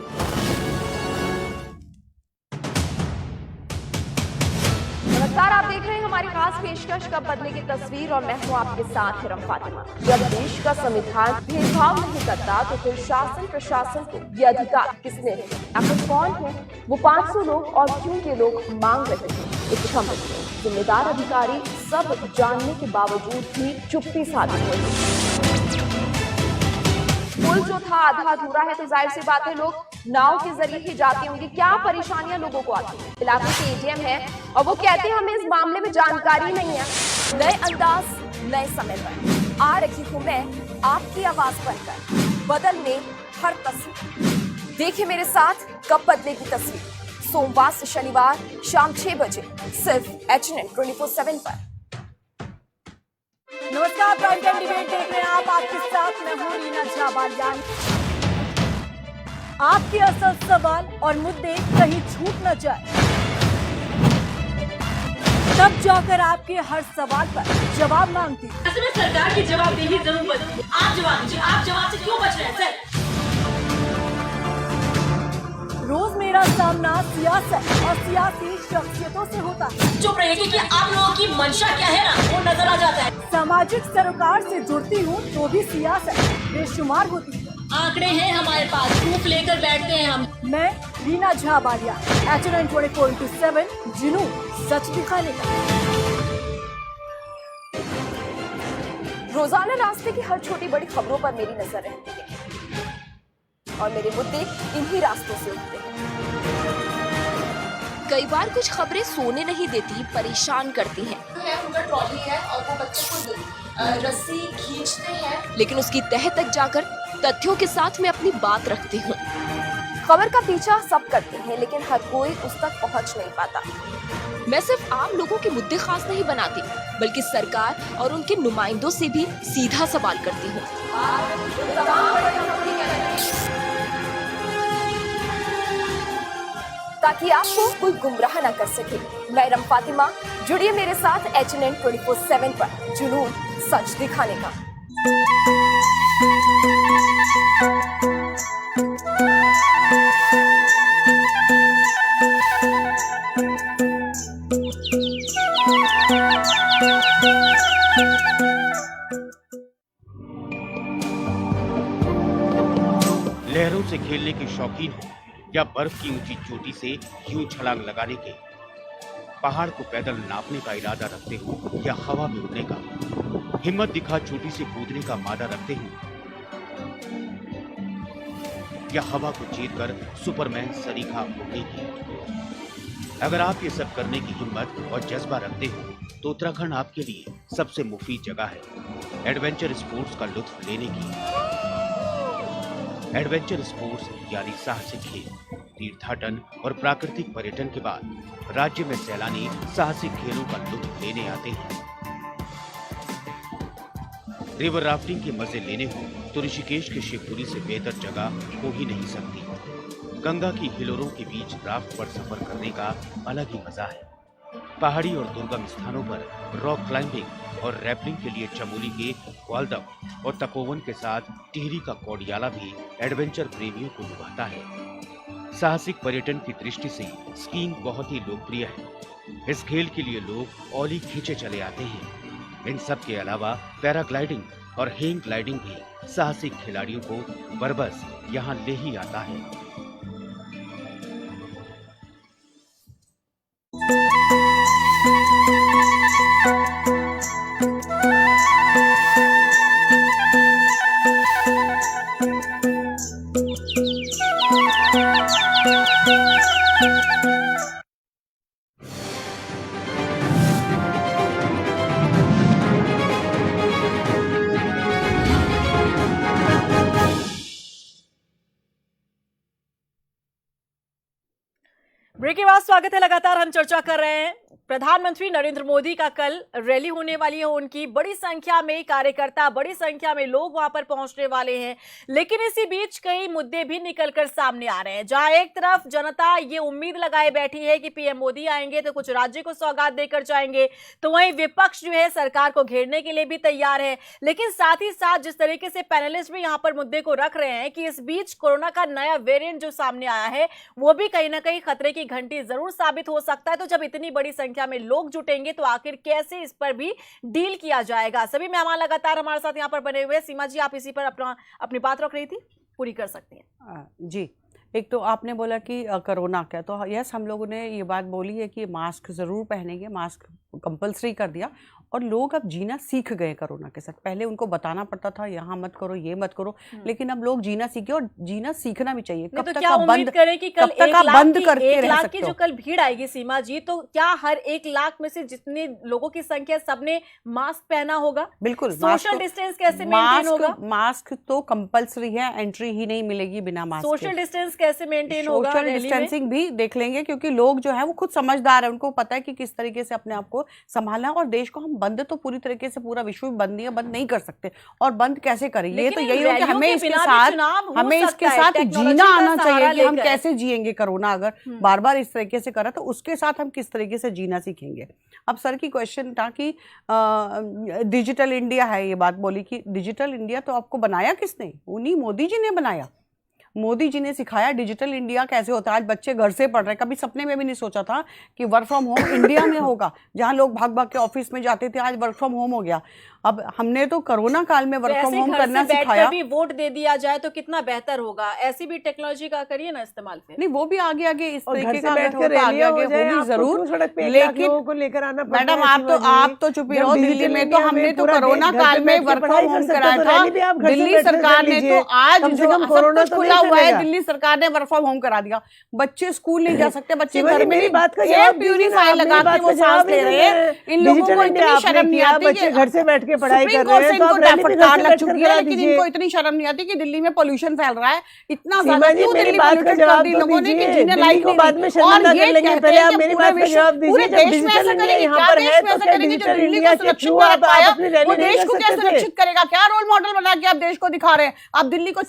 [SPEAKER 1] नमस्कार, आप देख रहे हैं हमारी खास पेशकश कब बदलेगी तस्वीर, और मैं हूं आपके साथ हिरम फातिमा। जब देश का संविधान भेदभाव नहीं करता तो फिर शासन प्रशासन को ये अधिकार किसने दिए? आखिर कौन है वो 500 लोग और क्यों ये लोग मांग रहे हैं इस क्षमता को? जिम्मेदार अधिकारी सब जानने के बावजूद भी चुप्पी साधी हुई। पुल जो था आधा अधूरा है, तो जाहिर सी बात है लोग नाव के जरिए ही जाते होंगे। क्या परेशानियां लोगों को आती है? इलाके के एडीएम है और वो कहते हैं हमें इस मामले में जानकारी नहीं है। नए अंदाज, नए समय पर आ रही हूं मैं आपकी आवाज बनकर, बदलने हर तस्वीर।
[SPEAKER 15] देखिए मेरे साथ कब बदलेगी तस्वीर, सोमवार से शनिवार शाम 6 बजे सिर्फ HNN 24/7 पर।
[SPEAKER 1] नमस्कार, प्राइम टाइम डिबेट देख रहे हैं आप, आपके साथ मैं हूं रीना झा बालियान। आपके असल सवाल और मुद्दे कहीं छूट न जाए, तब जाकर आपके हर सवाल पर जवाब मांगती।
[SPEAKER 16] ऐसे में सरकार की जवाबदेही जरूर बनती है। आप जवाब दीजिए, आप जवाब से क्यों बच रहे हैं सर?
[SPEAKER 1] रोज मेरा सामना सियासत और सियासी शख्सियतों से होता है।
[SPEAKER 16] चुप रहिए कि आप लोगों की मंशा क्या है ना, वो नजर आ जाता है।
[SPEAKER 1] सामाजिक सरोकार से जुड़ती हूँ तो भी सियासत बेशुमार होती है।
[SPEAKER 16] आंकड़े हैं हमारे पास, प्रूफ लेकर बैठते हैं हम।
[SPEAKER 1] मैं रीना झा बालियान, HNN 24/7 जुनून सच दिखाने का।
[SPEAKER 15] रोजाना रास्ते की हर छोटी बड़ी खबरों पर मेरी नजर रहती है और मेरे मुद्दे इन्हीं रास्तों से उठते हैं। कई बार कुछ खबरें सोने नहीं देती, परेशान करती हैं।
[SPEAKER 16] उनका ट्रॉली है और वो बच्चे को रस्सी खींचते हैं,
[SPEAKER 15] लेकिन उसकी तह तक जाकर तथ्यों के साथ मैं अपनी बात रखती हूँ। खबर का पीछा सब करते हैं, लेकिन हर कोई उस तक पहुँच नहीं पाता। मैं सिर्फ आम लोगों के मुद्दे खास नहीं बनाती, बल्कि सरकार और उनके नुमाइंदों से भी सीधा सवाल करती हूँ, ताकि आपको कोई गुमराह न कर सके। मैं रम फातिमा, जुड़िए मेरे साथ HNN 24/7 पर जुनून सच दिखाने का।
[SPEAKER 17] लहरों से खेलने के शौकीन हो या बर्फ की ऊंची चोटी से यूं छलांग लगाने के, पहाड़ को पैदल नापने का इरादा रखते हो या हवा में उड़ने का, हिम्मत दिखा चोटी से कूदने का मादा रखते हो या हवा को चीर कर सुपरमैन सरीखा उड़ने की। अगर आप ये सब करने की हिम्मत और जज्बा रखते हो तो उत्तराखंड आपके लिए सबसे मुफीद जगह है एडवेंचर स्पोर्ट्स का लुत्फ लेने की। एडवेंचर स्पोर्ट्स यानी साहसिक खेल, तीर्थाटन और प्राकृतिक पर्यटन के बाद राज्य में सैलानी साहसिक खेलों का लुत्फ लेने आते हैं। रिवर राफ्टिंग के मजे लेने हो तो ऋषिकेश के शिवपुरी से बेहतर जगह हो ही नहीं सकती। गंगा की हिलोरों के बीच राफ्ट पर सफर करने का अलग ही मजा है। पहाड़ी और दुर्गम स्थानों पर रॉक क्लाइंबिंग और रैपलिंग के लिए चमोली के ग्वालदम और तपोवन के साथ टिहरी का कोडियाला भी एडवेंचर प्रेमियों को लुभाता है। साहसिक पर्यटन की दृष्टि से स्कीइंग बहुत ही लोकप्रिय है। इस खेल के लिए लोग औली खींचे चले आते हैं। इन सब के अलावा पैराग्लाइडिंग और हैंग ग्लाइडिंग भी साहसिक खिलाड़ियों को बरबस यहाँ ले ही आता है।
[SPEAKER 1] ब्रेक के बाद स्वागत है। लगातार हम चर्चा कर रहे हैं प्रधानमंत्री नरेंद्र मोदी का कल रैली होने वाली है। उनकी बड़ी संख्या में कार्यकर्ता, बड़ी संख्या में लोग वहां पर पहुंचने वाले हैं। लेकिन इसी बीच कई मुद्दे भी निकलकर सामने आ रहे हैं। जहां एक तरफ जनता ये उम्मीद लगाए बैठी है कि पीएम मोदी आएंगे तो कुछ राज्य को सौगात देकर जाएंगे, तो वहीं विपक्ष जो है सरकार को घेरने के लिए भी तैयार है। लेकिन साथ ही साथ जिस तरीके से पैनलिस्ट भी यहां पर मुद्दे को रख रहे हैं कि इस बीच कोरोना का नया वेरिएंट जो सामने आया है वो भी कहीं ना कहीं खतरे की घंटी जरूर साबित हो सकता है। तो जब इतनी बड़ी संख्या में लोग जुटेंगे तो आखिर कैसे इस पर भी डील किया जाएगा। सभी मेहमान लगातार हमारे साथ यहां पर बने हुए। सीमा जी, आप इसी पर अपनी बात रख रही थी, पूरी कर सकती हैं।
[SPEAKER 6] जी, एक तो आपने बोला कि कोरोना का, तो यस हम लोगों ने ये बात बोली है कि मास्क ज़रूर पहनेंगे, मास्क कंपलसरी कर दिया। और लोग अब जीना सीख गए कोरोना के साथ। पहले उनको बताना पड़ता था यहाँ मत करो, ये मत करो, लेकिन अब लोग जीना सीखे और जीना सीखना भी चाहिए।
[SPEAKER 1] कब तक क्या उम्मीद करें कि कल 1 लाख की जो कल भीड़ आएगी सीमा जी, तो क्या हर 1 लाख में से जितने लोगों की संख्या सबने मास्क पहना होगा?
[SPEAKER 6] बिल्कुल।
[SPEAKER 1] सोशल डिस्टेंस कैसे मेंटेन होगा?
[SPEAKER 6] मास्क तो कंपलसरी है, एंट्री ही नहीं मिलेगी बिना मास्क।
[SPEAKER 1] सोशल डिस्टेंस कैसे मेंटेन होगा?
[SPEAKER 6] सोशल डिस्टेंसिंग भी देख लेंगे, क्योंकि लोग जो है वो खुद समझदार है, उनको पता है कि किस तरीके से अपने आप को संभालना। और देश को हम बंद तो पूरी तरीके से पूरा विश्व बंद नहीं कर सकते, और बंद कैसे करें ये तो यही हो कि हमें इसके साथ जीना आना चाहिए कि हम कैसे जिएंगे कोरोना अगर बार बार इस तरीके से करा तो उसके साथ हम किस तरीके से जीना सीखेंगे। अब सर की क्वेश्चन था कि डिजिटल इंडिया है, ये बात बोली कि डिजिटल इंडिया तो आपको बनाया किसने? उन्हीं मोदी जी ने बनाया। मोदी जी ने सिखाया डिजिटल इंडिया कैसे होता है। आज बच्चे घर से पढ़ रहे हैं, कभी सपने में भी नहीं सोचा था कि वर्क फ्रॉम होम इंडिया में होगा। जहां लोग भाग भाग के ऑफिस में जाते थे, आज वर्क फ्रॉम होम हो गया। अब हमने तो कोरोना काल में वर्क फ्रॉम होम करना सिखाया।
[SPEAKER 1] भी वोट दे दिया जाए तो कितना बेहतर होगा। ऐसी भी टेक्नोलॉजी का करिए ना इस्तेमाल। फिर
[SPEAKER 6] नहीं, वो भी आगे आगे इस तरीके का आगे होगी जरूर, लेकिन
[SPEAKER 8] लेकर आना।
[SPEAKER 6] मैडम आप तो चुप ही रहो। दिल्ली में तो हमने तो कोरोना काल में वर्क फ्रॉम होम कराया था। दिल्ली सरकार ने तो आज जो कोरोना खुला हुआ है, दिल्ली सरकार ने वर्क फ्रॉम होम करा दिया। बच्चे स्कूल नहीं जा सकते, बच्चे घर में एयर प्यूरिफायर लगा के वो सांस ले रहे हैं। इन लोगों को इतनी शर्म नहीं आती,
[SPEAKER 8] बच्चे घर से बैठ के पढ़ाई कर रहे हैं,
[SPEAKER 6] तो फटकार लग चुकी है, लेकिन इनको इतनी शर्म नहीं आती कि दिल्ली में पोल्यूशन फैल रहा है इतना ज्यादा। क्यों दिल्ली पोल्यूटेड कर दी लोगों ने कि जिन्हें लाइक को बाद में शर्मिंदा कर लेंगे। पहले आप मेरी बात का जवाब दीजिए। जब डिजिटल इंडिया यहाँ पर है तो क्या डिजिटल इंडिया के थ्रू आप अपनी रैली देश को कैसे सुरक्षित करेगा? क्या रोल मॉडल बना के आप देश को दिखा रहे हैं? आप दिल्ली को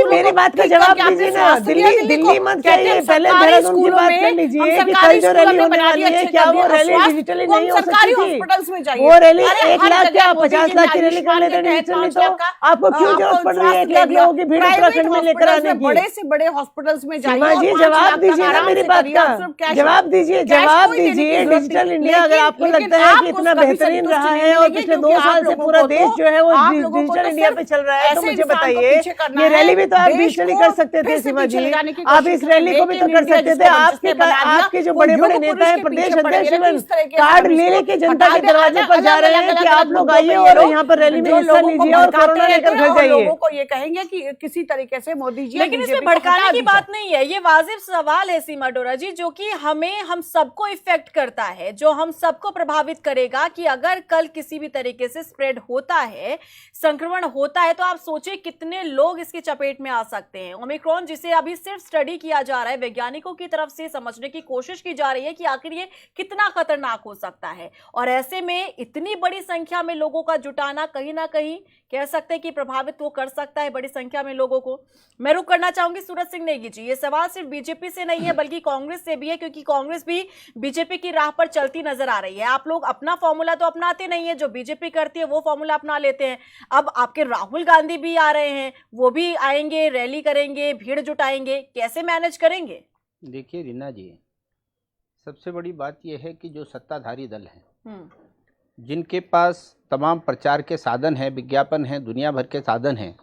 [SPEAKER 8] मेरी बात का जवाब दीजिए ना। दिल्ली मत जाइए, पहले देहरादून की बात कर लीजिए कि कल जो रैली होने वाली है क्या वो रैली डिजिटली नहीं हो सकती थी? वो रैली 1 लाख क्या 50 लाख की रैली कर लेते डिजिटली, तो आपको क्यों जरूरत पड़ रही है 1 लाख लोगों की भीड़ उत्तराखंड में लेकर आने की?
[SPEAKER 6] बड़े से बड़े हॉस्पिटल्स में जाइए।
[SPEAKER 8] सीमा जी जवाब दीजिए ना मेरी बात का, जवाब दीजिए। डिजिटल इंडिया अगर आपको लगता है कि इतना बेहतरीन रहा है और पिछले 2 साल से पूरा देश जो है वो डिजिटल इंडिया पे चल रहा है, तो मुझे बताइए ये रैली भी तो आप डिजिटली कर सकते थे सीमा जी। आप इस रैली को भी तो कर सकते थे। आपके जो बड़े बड़े नेता है, प्रदेश अध्यक्ष कार्ड ले लेके जनता के दरवाजे पर जा रहे हैं कि आप लोग आइए और यहाँ पर रैली में हिस्सा लीजिए और कोरोना लेकर घर जाइए।
[SPEAKER 6] लोगों को ये कहेंगे कि किसी तरीके से मोदी जी,
[SPEAKER 1] लेकिन इसमें भड़काने की बात नहीं है। ये वाजिब सवाल है सीमा डोरा जी, जो कि हम सबको इफेक्ट करता है, जो हम सबको प्रभावित करेगा कि अगर कल किसी भी तरीके से स्प्रेड होता है, संक्रमण होता है, तो आप सोचिए कितने लोग इसकी चपेट में आ सकते हैं। ओमिक्रॉन जिसे अभी सिर्फ स्टडी किया जा रहा है, वैज्ञानिकों की तरफ से समझने की कोशिश की जा रही है कि आखिर ये कितना खतरनाक हो सकता है। और ऐसे में इतनी बड़ी संख्या में लोगों का जुटाना कहीं ना कहीं कह सकते हैं कि प्रभावित वो कर सकता है बड़ी संख्या में लोगों को। मैं रुक करना चाहूंगी सूरज सिंह नेगी जी। ये सवाल सिर्फ बीजेपी से नहीं है बल्कि कांग्रेस से भी है, क्योंकि कांग्रेस भी बीजेपी की राह पर चलती नजर आ रही है। आप लोग अपना फॉर्मूला तो अपनाते नहीं है, जो बीजेपी करती है वो फॉर्मूला अपना लेते हैं। अब आपके राहुल गांधी भी आ रहे हैं, वो भी आएंगे, रैली करेंगे, भीड़ जुटाएंगे, कैसे मैनेज करेंगे?
[SPEAKER 7] देखिए रीना जी, सबसे बड़ी बात यह है कि जो सत्ताधारी दल हैं, जिनके पास तमाम प्रचार के साधन हैं, विज्ञापन हैं, दुनिया भर के साधन हैं,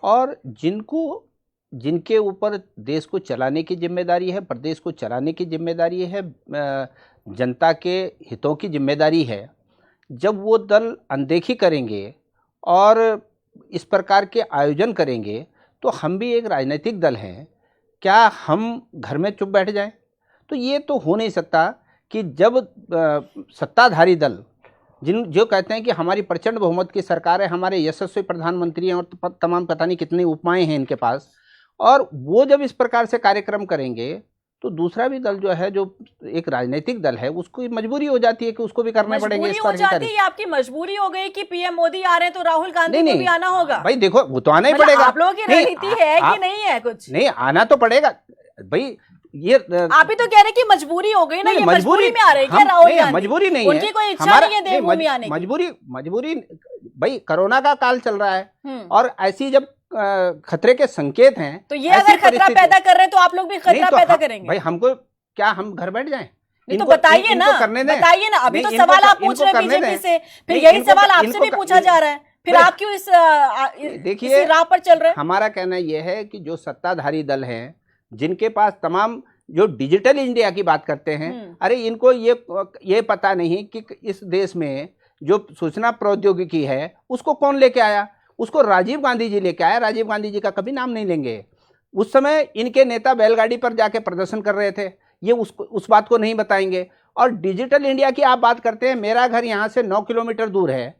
[SPEAKER 7] और जिनके ऊपर देश को चलाने की जिम्मेदारी है, प्रदेश को चलाने की जिम्मेदारी है, जनता के हितों की जिम्मेदारी है, जब वो दल अनदेखी करेंगे और इस प्रकार के आयोजन करेंगे, तो हम भी एक राजनीतिक दल हैं, क्या हम घर में चुप बैठ जाएं? तो ये तो हो नहीं सकता कि जब सत्ताधारी दल जो कहते हैं कि हमारी प्रचंड बहुमत की सरकार है, हमारे यशस्वी प्रधानमंत्री हैं और तमाम पता नहीं कितनी उपमाएं हैं इनके पास, और वो जब इस प्रकार से कार्यक्रम करेंगे तो दूसरा भी दल जो है, जो एक राजनीतिक दल है, उसको मजबूरी हो जाती है कि उसको भी करने पड़ेंगे। इस
[SPEAKER 1] हो जाती है, आपकी मजबूरी हो गई कि पीएम मोदी आ रहे हैं तो राहुल गांधी को भी आना होगा।
[SPEAKER 7] भाई देखो, वो तो आना ही पड़ेगा।
[SPEAKER 1] आप लोगों की रणनीति है कि नहीं है? कुछ
[SPEAKER 7] नहीं, आना तो पड़ेगा भाई। ये
[SPEAKER 1] आप ही तो कह रहे हैं कि मजबूरी हो गई ना, ये मजबूरी में आ रहे हैं क्या राहुल गांधी?
[SPEAKER 7] मजबूरी नहीं है,
[SPEAKER 1] उनकी कोई इच्छा नहीं है देवभूमि आने की।
[SPEAKER 7] मजबूरी भाई, कोरोना का काल चल रहा है और ऐसी जब खतरे के संकेत हैं,
[SPEAKER 1] तो ये अगर खतरा पैदा कर रहे हैं तो आप लोग भी खतरा पैदा करेंगे
[SPEAKER 7] भाई। हमको क्या, हम घर बैठ जाएं?
[SPEAKER 1] तो बताइए ना, बताइए ना। अभी तो सवाल आप पूछ रहे हैं बीजेपी से, फिर यही सवाल आपसे भी पूछा जा रहा है, फिर आप क्यों इस राह पर चल रहे हैं?
[SPEAKER 7] हमारा कहना यह है कि जो सत्ताधारी दल हैं, जिनके पास तमाम जो डिजिटल इंडिया की बात करते हैं, अरे इनको ये पता नहीं कि इस देश में जो सूचना प्रौद्योगिकी है उसको कौन लेके आया? उसको राजीव गांधी जी लेके आया। राजीव गांधी जी का कभी नाम नहीं लेंगे। उस समय इनके नेता बैलगाड़ी पर जाके प्रदर्शन कर रहे थे, ये उस बात को नहीं बताएंगे। और डिजिटल इंडिया की आप बात करते हैं, मेरा घर यहाँ से 9 किलोमीटर दूर है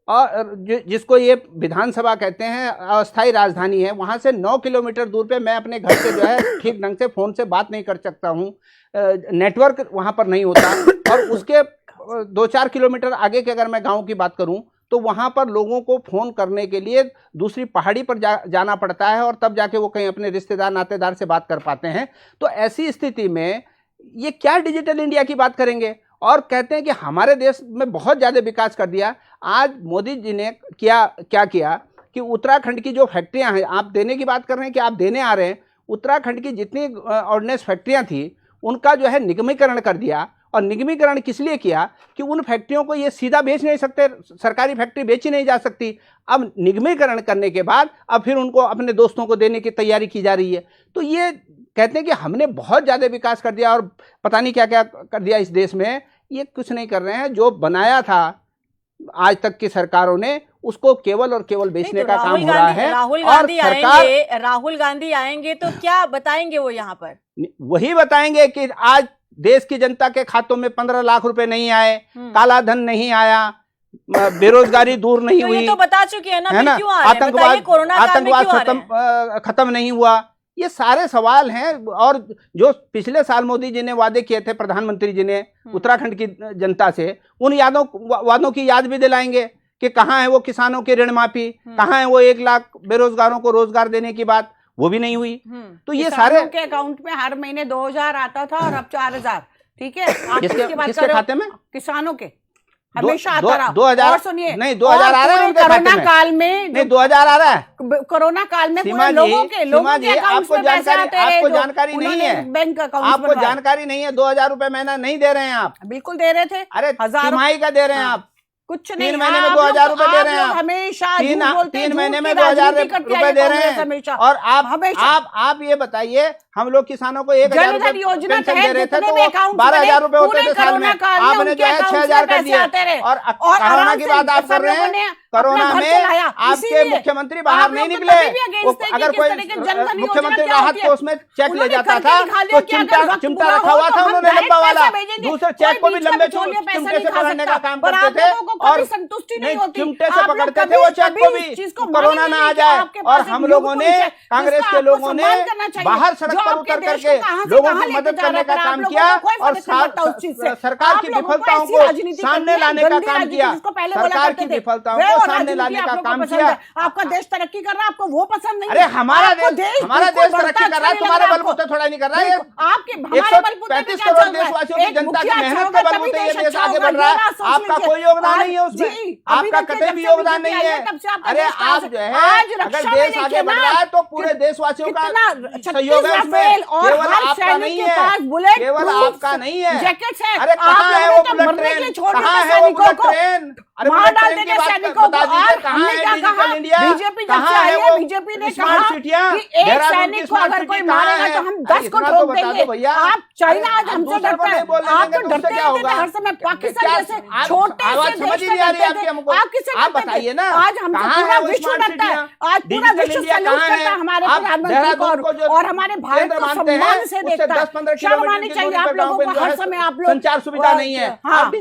[SPEAKER 7] और जिसको ये विधानसभा कहते हैं अस्थायी राजधानी है, वहाँ से 9 किलोमीटर दूर पे मैं अपने घर से जो है ठीक ढंग से फ़ोन से बात नहीं कर सकता हूँ, नेटवर्क वहाँ पर नहीं होता। और उसके 2-4 किलोमीटर आगे के अगर मैं गाँव की बात करूँ तो वहाँ पर लोगों को फ़ोन करने के लिए दूसरी पहाड़ी पर जाना पड़ता है और तब जाके वो कहीं अपने रिश्तेदार नातेदार से बात कर पाते हैं। तो ऐसी स्थिति में ये क्या डिजिटल इंडिया की बात करेंगे? और कहते हैं कि हमारे देश में बहुत ज़्यादा विकास कर दिया। आज मोदी जी ने क्या किया कि उत्तराखंड की जो फैक्ट्रियां हैं, आप देने की बात कर रहे हैं कि आप देने आ रहे हैं, उत्तराखंड की जितनी ऑर्डिनेंस फैक्ट्रियां थी उनका जो है निगमीकरण कर दिया। और निगमीकरण किस लिए किया कि उन फैक्ट्रियों को ये सीधा बेच नहीं सकते, सरकारी फैक्ट्री बेची नहीं जा सकती। अब निगमीकरण करने के बाद अब फिर उनको अपने दोस्तों को देने की तैयारी की जा रही है। तो ये कहते हैं कि हमने बहुत ज़्यादा विकास कर दिया और पता नहीं क्या क्या कर दिया इस देश में। ये कुछ नहीं कर रहे हैं। जो बनाया था आज तक की सरकारों ने उसको केवल और केवल बेचने का काम हो रहा है।
[SPEAKER 1] राहुल गांधी आएंगे तो क्या बताएंगे वो यहाँ पर?
[SPEAKER 7] वही बताएंगे कि आज देश की जनता के खातों में 15 लाख रुपए नहीं आए, काला धन नहीं आया, बेरोजगारी दूर नहीं हुई।
[SPEAKER 1] ये तो बता चुके हैं ना,
[SPEAKER 7] है ना?
[SPEAKER 1] क्यों आ रहे हैं? बताइए, कोरोना काल में क्यों आ रहे हैं?
[SPEAKER 7] खत्म नहीं हुआ। ये सारे सवाल हैं। और जो पिछले साल मोदी जी ने वादे किए थे, प्रधानमंत्री जी ने उत्तराखंड की जनता से, उन वादों की याद भी दिलाएंगे कि कहाँ है वो किसानों की ऋण माफी, कहाँ है वो 1 लाख बेरोजगारों को रोजगार देने की बात, वो भी नहीं हुई। तो ये सारे
[SPEAKER 6] के अकाउंट में हर महीने 2000 आता था और अब 4000। ठीक है,
[SPEAKER 7] किसके खाते में?
[SPEAKER 6] किसानों के हमेशा आता रहा।
[SPEAKER 7] 2000
[SPEAKER 6] और सुनिए,
[SPEAKER 7] नहीं 2000 आ रहा है
[SPEAKER 6] कोरोना काल में,
[SPEAKER 7] नहीं 2000 आ रहा है
[SPEAKER 6] कोरोना काल में
[SPEAKER 7] सीमा जी,
[SPEAKER 6] लोगों के
[SPEAKER 7] आपको जानकारी नहीं है,
[SPEAKER 6] बैंक अकाउंट,
[SPEAKER 7] आपको जानकारी नहीं है। 2000 रुपए महीना नहीं दे रहे हैं आप।
[SPEAKER 6] बिल्कुल दे रहे थे।
[SPEAKER 7] अरे तिमाही का दे रहे हैं आप।
[SPEAKER 6] कुछ नहीं,
[SPEAKER 7] 3 महीने में 2000 रुपए दे रहे हैं आप।
[SPEAKER 6] हमेशा
[SPEAKER 7] 3 महीने में 2000 रुपए दे रहे हैं। और आप ये बताइए, हम लोग किसानों को 1000 रुपए पेंशन दे रहे थे तो 12,000 रुपए होते थे साल में, आपने जो है 6,000 कर दिया। और कोरोना की बात आप कर रहे हैं, कोरोना में आपके मुख्यमंत्री बाहर नहीं निकले। अगर कोई मुख्यमंत्री राहत को उसमें चेक ले जाता था तो चिमटा रखा हुआ था उन्होंने लंबा वाला, दूसरे चेक को भी लंबे चिमटे से पकड़ने का काम करते थे और चिमटे से पकड़ते थे वो चेक को भी, कोरोना ना आ जाए। और हम लोगों ने, कांग्रेस के लोगों ने बाहर सड़क पर उतर करके लोगों की मदद करने का काम किया और सरकार की विफलताओं को सामने लाने का काम किया। सरकार की विफलताओं को सामने लाने का काम किया।
[SPEAKER 6] आपका देश तरक्की कर रहा है, आपको वो पसंद नहीं।
[SPEAKER 7] अरे हमारा देश तरक्की कर रहा है, तुम्हारे बलबूते थोड़ा नहीं कर रहा है।
[SPEAKER 6] आपके
[SPEAKER 7] 135 करोड़ देशवासियों की जनता की मेहनत के बलबूते ये देश आगे बढ़ रहा है। आपका कोई योगदान नहीं है उसमें, आपका कतई भी योगदान नहीं है। अरे आप जो है, अगर देश आगे बढ़ रहा है तो पूरे देशवासियों का सहयोग है उसमें, केवल आपका नहीं है, केवल आपका नहीं है। अरे कहाँ है वो बुलेट ट्रेन, कहाँ है वो बुलेट ट्रेन? अरे बुलेट ट्रेन की बात बता दीजिए, कहाँ है डिजिटल इंडिया, कहाँ है वो
[SPEAKER 6] बीजेपी ने
[SPEAKER 7] स्मार्ट सिटियां, देहरादून की स्मार्ट सिटी कहाँ है?
[SPEAKER 6] तो हम 10 को ठोक देंगे भैया। आप चाइना आज हमसे डरता है, आप तो डरते क्या होगा? हर समय पाकिस्तान जैसे छोटे से देश से डरते थे। आप किससे
[SPEAKER 7] आप बताइए ना,
[SPEAKER 6] आज हमसे पूरा विश्व डरता है। आज पूरा विश्व सैल्यूट करता है हमारे प्रधानमंत्री को और हमारे भारत को सम्मान से देखता है। शर्म आनी चाहिए आप लोगों को। हर समय आप लोग
[SPEAKER 7] संचार सुविधा नहीं है,
[SPEAKER 6] आप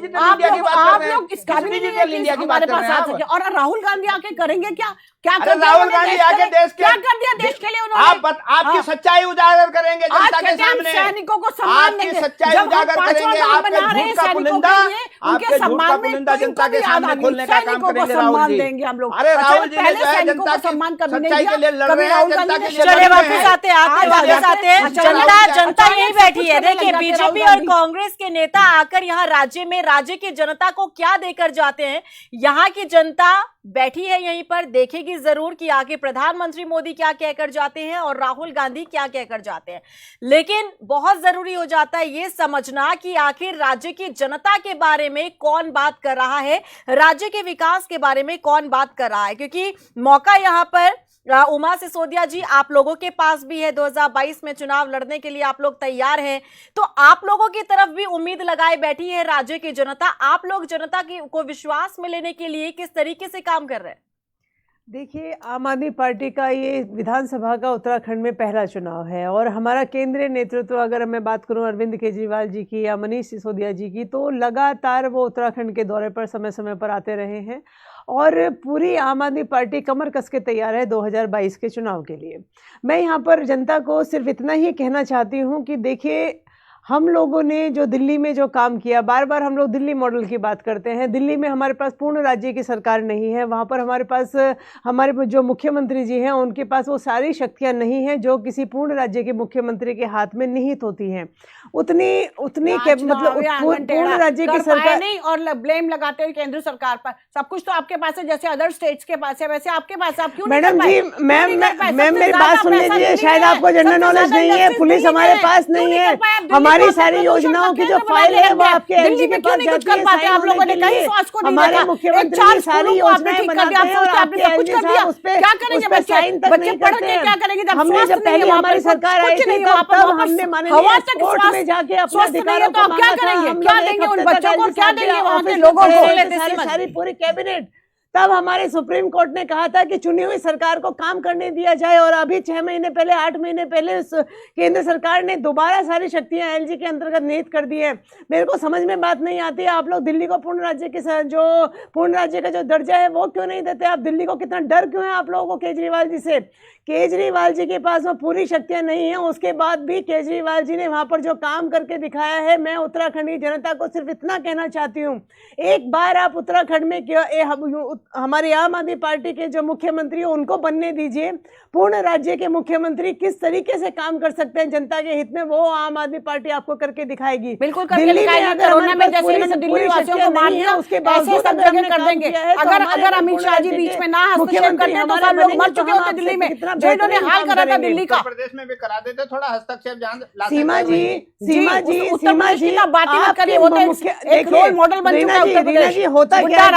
[SPEAKER 6] लोग इस काबिल नहीं है कि हमारे पास आ सके। और राहुल गांधी आके करेंगे क्या? क्या कर दिया
[SPEAKER 7] राहुल गांधी आके देश के,
[SPEAKER 6] क्या कर दिया देश के लिए उन्होंने?
[SPEAKER 7] आपकी सच्चाई उजागर करेंगे जनता के सामने,
[SPEAKER 6] सैनिकों को सम्मान देंगे,
[SPEAKER 7] सच्चाई उजागर करेंगे, आपके झूठ का पुलिंदा, आपके झूठ का पुलिंदा जनता के सामने खोलने का काम करेंगे राहुल जी।
[SPEAKER 6] देंगे हम लोग।
[SPEAKER 7] अरे राहुल जी ने जो है जनता की सच्चाई के लिए लड़ रहे हैं, जनता के लिए।
[SPEAKER 1] चलिए वापस आते हैं। जनता यही बैठी है। देखिए, बीजेपी और कांग्रेस के नेता आकर यहाँ राज्य में राज्य की जनता को क्या देकर जाते हैं। यहाँ की जनता बैठी है यहीं पर, देखेगी जरूर कि आगे प्रधानमंत्री मोदी क्या कहकर जाते हैं और राहुल गांधी क्या कहकर जाते हैं। लेकिन बहुत जरूरी हो जाता है ये समझना कि आखिर राज्य की जनता के बारे में कौन बात कर रहा है, राज्य के विकास के बारे में कौन बात कर रहा है। क्योंकि मौका यहां पर उमा सिसोदिया जी, आप लोगों के पास भी है 2022 में चुनाव लड़ने के लिए आप लोग तैयार हैं, तो आप लोगों की तरफ भी उम्मीद लगाए बैठी है राज्य की जनता। आप लोग जनता को विश्वास में लेने के लिए किस तरीके से काम कर रहे हैं?
[SPEAKER 8] देखिए, आम आदमी पार्टी का ये विधानसभा का उत्तराखंड में पहला चुनाव है और हमारा केंद्रीय नेतृत्व, अगर मैं बात करूं अरविंद केजरीवाल जी की या मनीष सिसोदिया जी की, तो लगातार वो उत्तराखंड के दौरे पर समय समय पर आते रहे हैं और पूरी आम आदमी पार्टी कमर कस के तैयार है 2022 के चुनाव के लिए। मैं यहाँ पर जनता को सिर्फ इतना ही कहना चाहती हूँ कि देखिए, हम लोगों ने जो दिल्ली में जो काम किया, बार बार हम लोग दिल्ली मॉडल की बात करते हैं। दिल्ली में हमारे पास पूर्ण राज्य की सरकार नहीं है, वहाँ पर हमारे पास हमारे जो मुख्यमंत्री जी हैं उनके पास वो सारी शक्तियाँ नहीं हैं जो किसी पूर्ण राज्य के मुख्यमंत्री के हाथ में निहित होती हैं। उतनी मतलब पूर्ण राज्य की सरकार
[SPEAKER 6] नहीं, और ब्लेम लगाते हुए केंद्र सरकार पर। सब कुछ तो आपके पास है, जैसे अदर स्टेट्स के पास है वैसे आपके पास। आप क्यों
[SPEAKER 8] मैडम जी, मैम मेरी बात सुन लीजिए, शायद आपको जनरल नॉलेज नहीं है। पुलिस हमारे पास नहीं है, हमारी सारी योजनाओं की जो फाइल है वो आपके एलजी के पास जाती है। आप लोगों ने कहीं हमारे मुख्यमंत्री सारी योजनाएं बनाते हैं और आपके एलजी साहब उस पे साइन तक नहीं करते हैं। हमने जब पहले हमारी सरकार आई थी तब हमने माननीय कोर्ट में जाके अपने अधिकारों को मांगा था। क्या देंगे उन बच्चों को, क्या देंगे वहां के लोगों को, सारी पूरी कैबिनेट। तब हमारे सुप्रीम कोर्ट ने कहा था कि चुनी हुई सरकार को काम करने दिया जाए और अभी 6 महीने पहले 8 महीने पहले केंद्र सरकार ने दोबारा सारी शक्तियां एलजी के अंतर्गत निहित कर दी है। मेरे को समझ में बात नहीं आती है, आप लोग दिल्ली को पूर्ण राज्य के जो पूर्ण राज्य का जो दर्जा है वो क्यों नहीं देते? आप दिल्ली को कितना डर क्यों है आप लोगों को केजरीवाल जी से? केजरीवाल जी के पास वो पूरी शक्तियां नहीं है, उसके बाद भी केजरीवाल जी ने वहां पर जो काम करके दिखाया है, मैं उत्तराखंड की जनता को सिर्फ इतना कहना चाहती हूँ, एक बार आप उत्तराखंड में हमारी आम आदमी पार्टी के जो मुख्यमंत्री हैं उनको बनने दीजिए। पूर्ण राज्य के मुख्यमंत्री किस तरीके से काम कर सकते हैं जनता के हित में, वो आम आदमी पार्टी आपको करके दिखाएगी।
[SPEAKER 6] बिल्कुल करके दिखाएगी। कोरोना में जैसे इन्होंने दिल्ली वासियों को मार दिया, उसके बावजूद सब जगह कर देंगे। अगर अमित शाह जी बीच में ना हस्तक्षेप करते तो सब लोग मर चुके होते दिल्ली में, जो इन्होंने हाल करा था दिल्ली का।
[SPEAKER 7] प्रदेश में भी करा देते, थोड़ा हस्तक्षेप।
[SPEAKER 8] सीमा जी
[SPEAKER 6] बात मत करिए, वो एक रोल मॉडल बन चुका है उत्तर प्रदेश।
[SPEAKER 8] होता क्या है,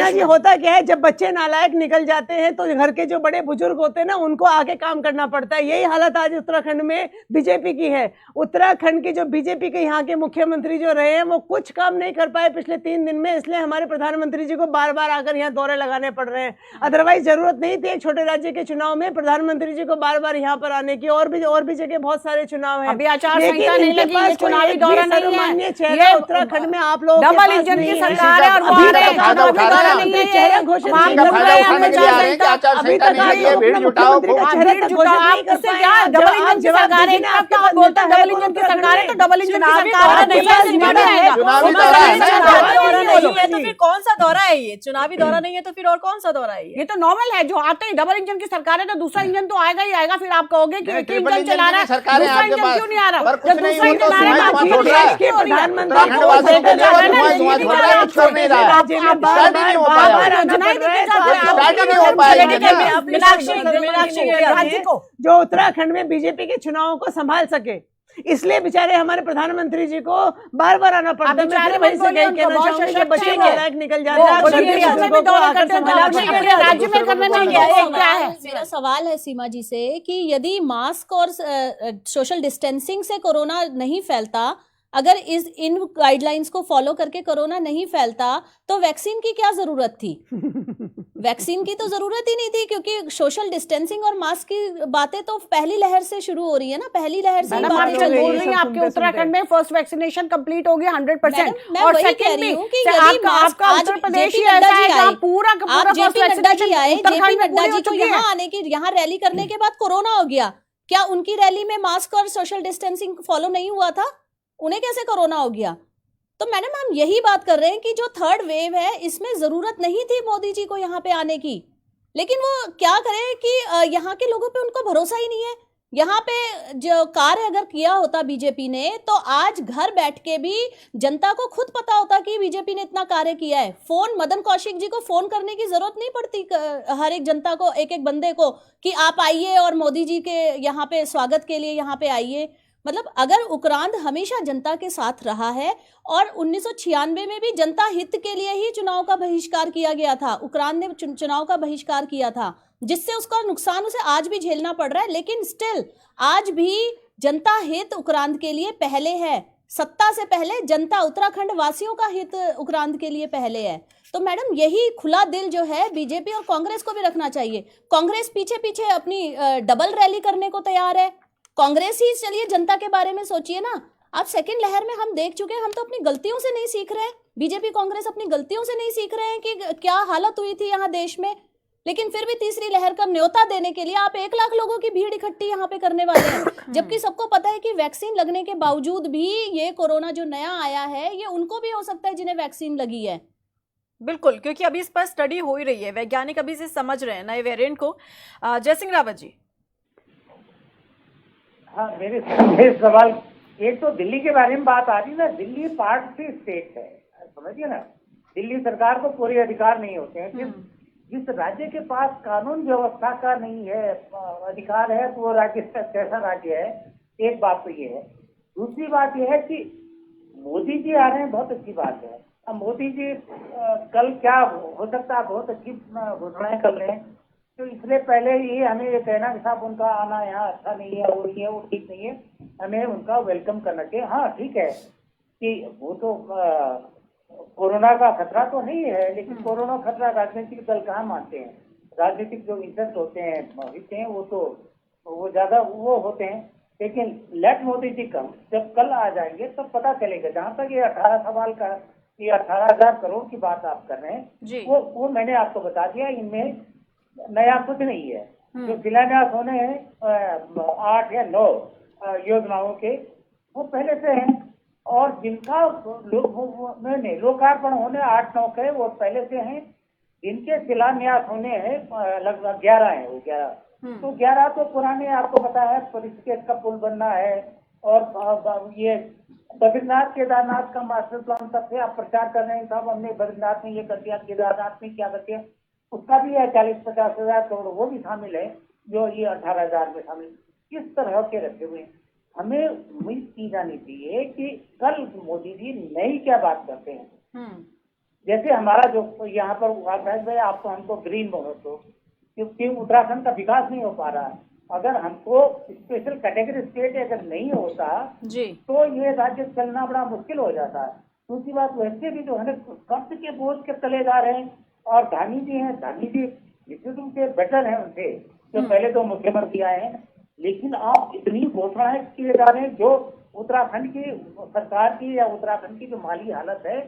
[SPEAKER 8] होता क्या है, जब बच्चे नालायक निकल जाते हैं तो घर के जो बड़े बुजुर्ग होते हैं ना उनको आगे काम करना पड़ता है। यही हालत आज उत्तराखंड में बीजेपी की है। उत्तराखंड की जो बीजेपी के यहाँ के मुख्यमंत्री जो रहे हैं वो कुछ काम नहीं कर पाए पिछले 3 दिन में, इसलिए हमारे प्रधानमंत्री जी को बार बार आकर यहाँ दौरे लगाने पड़ रहे हैं। अदरवाइज जरूरत नहीं थी एक छोटे राज्य के चुनाव में प्रधानमंत्री जी को बार बार यहाँ पर आने की। और भी जगह बहुत सारे चुनाव है।
[SPEAKER 6] अभी आचार संहिता नहीं लगी, ये चुनावी दौरा नहीं है।
[SPEAKER 8] चेहरा उत्तराखंड में आप लोग
[SPEAKER 6] डबल इंजन की सरकार है और वो आ रहे हैं, चुनावी दौरा नहीं है।
[SPEAKER 8] चेहरा घोषित नहीं कर
[SPEAKER 6] अभी तक भीड़ जुटाओ, आपसे क्या डबल इंजन की सरकार है? आप क्या बोलते हैं डबल इंजन की सरकार है? तो डबल इंजन की सरकार नहीं
[SPEAKER 1] है तो फिर कौन सा दौरा है ये? चुनावी दौरा नहीं है तो फिर और कौन सा दौरा है
[SPEAKER 6] ये? तो नॉर्मल है, जो आते ही डबल इंजन की सरकार है तो दूसरा इंजन तो आएगा ही आएगा। फिर आप कहोगे कि एक इंजन चला रहा है, दूसरा इंजन क्यों नहीं आ रहा? जब दूसरा इंजन आ रहा
[SPEAKER 8] है जो उत्तराखंड में बीजेपी के चुनावों को संभाल सके, इसलिए बेचारे हमारे प्रधानमंत्री जी को बार बार आना पड़ता है।
[SPEAKER 6] निकल जाते हैं राज्य में करने में क्या है?
[SPEAKER 9] मेरा सवाल है सीमा जी से कि यदि मास्क और सोशल डिस्टेंसिंग से कोरोना नहीं फैलता, अगर इन गाइडलाइंस को फॉलो करके कोरोना नहीं फैलता तो वैक्सीन की क्या जरूरत थी? वैक्सीन की तो जरूरत ही नहीं थी, क्योंकि सोशल डिस्टेंसिंग और मास्क की बातें तो पहली लहर से शुरू हो रही है ना, पहली लहर से
[SPEAKER 6] बोल रही है। आपके उत्तराखंड में फर्स्ट वैक्सीनेशन कंप्लीट हो गया 100%। और सेकंड भी आपका उत्तर प्रदेश ही ऐसा है जहां पूरा
[SPEAKER 9] जेपी नड्डा जी आए, जेपी नड्डा जी को यहाँ आने की, यहाँ रैली करने के बाद कोरोना हो गया, क्या उनकी रैली में मास्क और सोशल डिस्टेंसिंग फॉलो नहीं हुआ था? उन्हें कैसे कोरोना हो गया? तो मैडम हम यही बात कर रहे हैं कि जो थर्ड वेव है इसमें जरूरत नहीं थी मोदी जी को यहाँ पे आने की, लेकिन वो क्या करें कि यहाँ के लोगों पे उनको भरोसा ही नहीं है। यहाँ पे जो कार्य अगर किया होता बीजेपी ने तो आज घर बैठ के भी जनता को खुद पता होता कि बीजेपी ने इतना कार्य किया है। फोन मदन कौशिक जी को फोन करने की जरूरत नहीं पड़ती हर एक जनता को, एक एक बंदे को, कि आप आइए और मोदी जी के यहाँ पे स्वागत के लिए यहाँ पे आइए। मतलब अगर उक्रांद हमेशा जनता के साथ रहा है और 1996 में भी जनता हित के लिए ही चुनाव का बहिष्कार किया गया था, उक्रांद ने चुनाव का बहिष्कार किया था, जिससे उसका नुकसान उसे आज भी झेलना पड़ रहा है, लेकिन स्टिल आज भी जनता हित उक्रांद के लिए पहले है। सत्ता से पहले जनता, उत्तराखंड वासियों का हित उक्रांद के लिए पहले है। तो मैडम यही खुला दिल जो है बीजेपी और कांग्रेस को भी रखना चाहिए। कांग्रेस पीछे पीछे अपनी डबल रैली करने को तैयार है, कांग्रेस ही चलिए जनता के बारे में सोचिए ना। आप सेकंड लहर में हम देख चुके हैं, हम तो अपनी गलतियों से नहीं सीख रहे हैं, बीजेपी कांग्रेस अपनी गलतियों से नहीं सीख रहे हैं कि क्या हालत हुई थी यहाँ देश में, लेकिन फिर भी तीसरी लहर का न्योता देने के लिए आप 1 लाख लोगों की भीड़ इकट्ठी यहाँ पे करने वाले हैं, जबकि सबको पता है कि वैक्सीन लगने के बावजूद भी ये कोरोना जो नया आया है ये उनको भी हो सकता है जिन्हें वैक्सीन लगी है।
[SPEAKER 1] बिल्कुल, क्योंकि अभी इस पर स्टडी हो ही रही है, वैज्ञानिक अभी से समझ रहे हैं नए वेरिएंट को। जयसिंह रावत जी।
[SPEAKER 10] हाँ, मेरे सवाल, एक तो दिल्ली के बारे में बात आ रही ना, दिल्ली पार्ट थ्री स्टेट है, समझिए ना, दिल्ली सरकार को पूरे अधिकार नहीं होते हैं। जिस राज्य के पास कानून व्यवस्था का नहीं है अधिकार है तो वो राज्य कैसा राज्य है? एक बात तो ये है। दूसरी बात ये है कि मोदी जी आ रहे हैं, बहुत अच्छी बात है। अब मोदी जी कल क्या हो सकता है, बहुत अच्छी घोषणाएं कर रहे हैं, तो इसलिए पहले ये हमें ये कहना कि साहब उनका आना यहाँ अच्छा नहीं है, वो नहीं है, वो ठीक नहीं है, हमें उनका वेलकम करना चाहिए। हाँ ठीक है कि वो तो कोरोना का खतरा तो नहीं है, लेकिन कोरोना खतरा राजनीतिक दल कहाँ मानते हैं? राजनीतिक जो इंटरेस्ट होते हैं वो तो वो ज्यादा वो होते हैं। लेकिन लेट मोदी जी कम, जब कल आ जाएंगे तब तो पता चलेगा। जहाँ तक ये 18 सवाल का, ये 18,000 करोड़ की बात आप कर रहे हैं, वो मैंने आपको बता दिया, इनमें नया कुछ नहीं है। जो शिलान्यास होने हैं 8 या 9 योजनाओं के, वो पहले से हैं, और जिनका लोकार्पण होने 8-9 के वो पहले से हैं, जिनके शिलान्यास होने हैं लगभग 11 हैं, वो 11 तो 11 तो पुराने, आपको पता है ऋषिकेश का पुल बनना है, और ये बद्रीनाथ केदारनाथ का मास्टर प्लान तक से आप प्रचार कर रहे हैं, साहब हमने बद्रीनाथ में ये कर दिया, केदारनाथ में क्या कर दिया, उसका भी है 40-50 हजार करोड़, वो भी शामिल है, जो ये 18,000 में शामिल। किस तरह के रखे हुए हैं? हमें उम्मीद की जानी चाहिए कि कल मोदी जी नई क्या बात करते हैं। जैसे हमारा जो यहाँ पर भाई आपको हमको ग्रीन बोनस हो, क्योंकि उत्तराखंड का विकास नहीं हो पा रहा है। अगर हमको स्पेशल कैटेगरी स्टेट अगर नहीं होता जी, तो ये राज्य चलना बड़ा मुश्किल हो जाता है। दूसरी बात, वैसे भी जो है कर्ज के बोझ के तले जा रहे हैं, और गांधी जी हैं, गांधी जी निश्चित रूप से बेटर हैं उनसे, जो पहले तो मुख्यमंत्री आए हैं, लेकिन आप इतनी घोषणाएं किए जा रहे हैं जो उत्तराखंड की सरकार की या उत्तराखंड की जो माली हालत है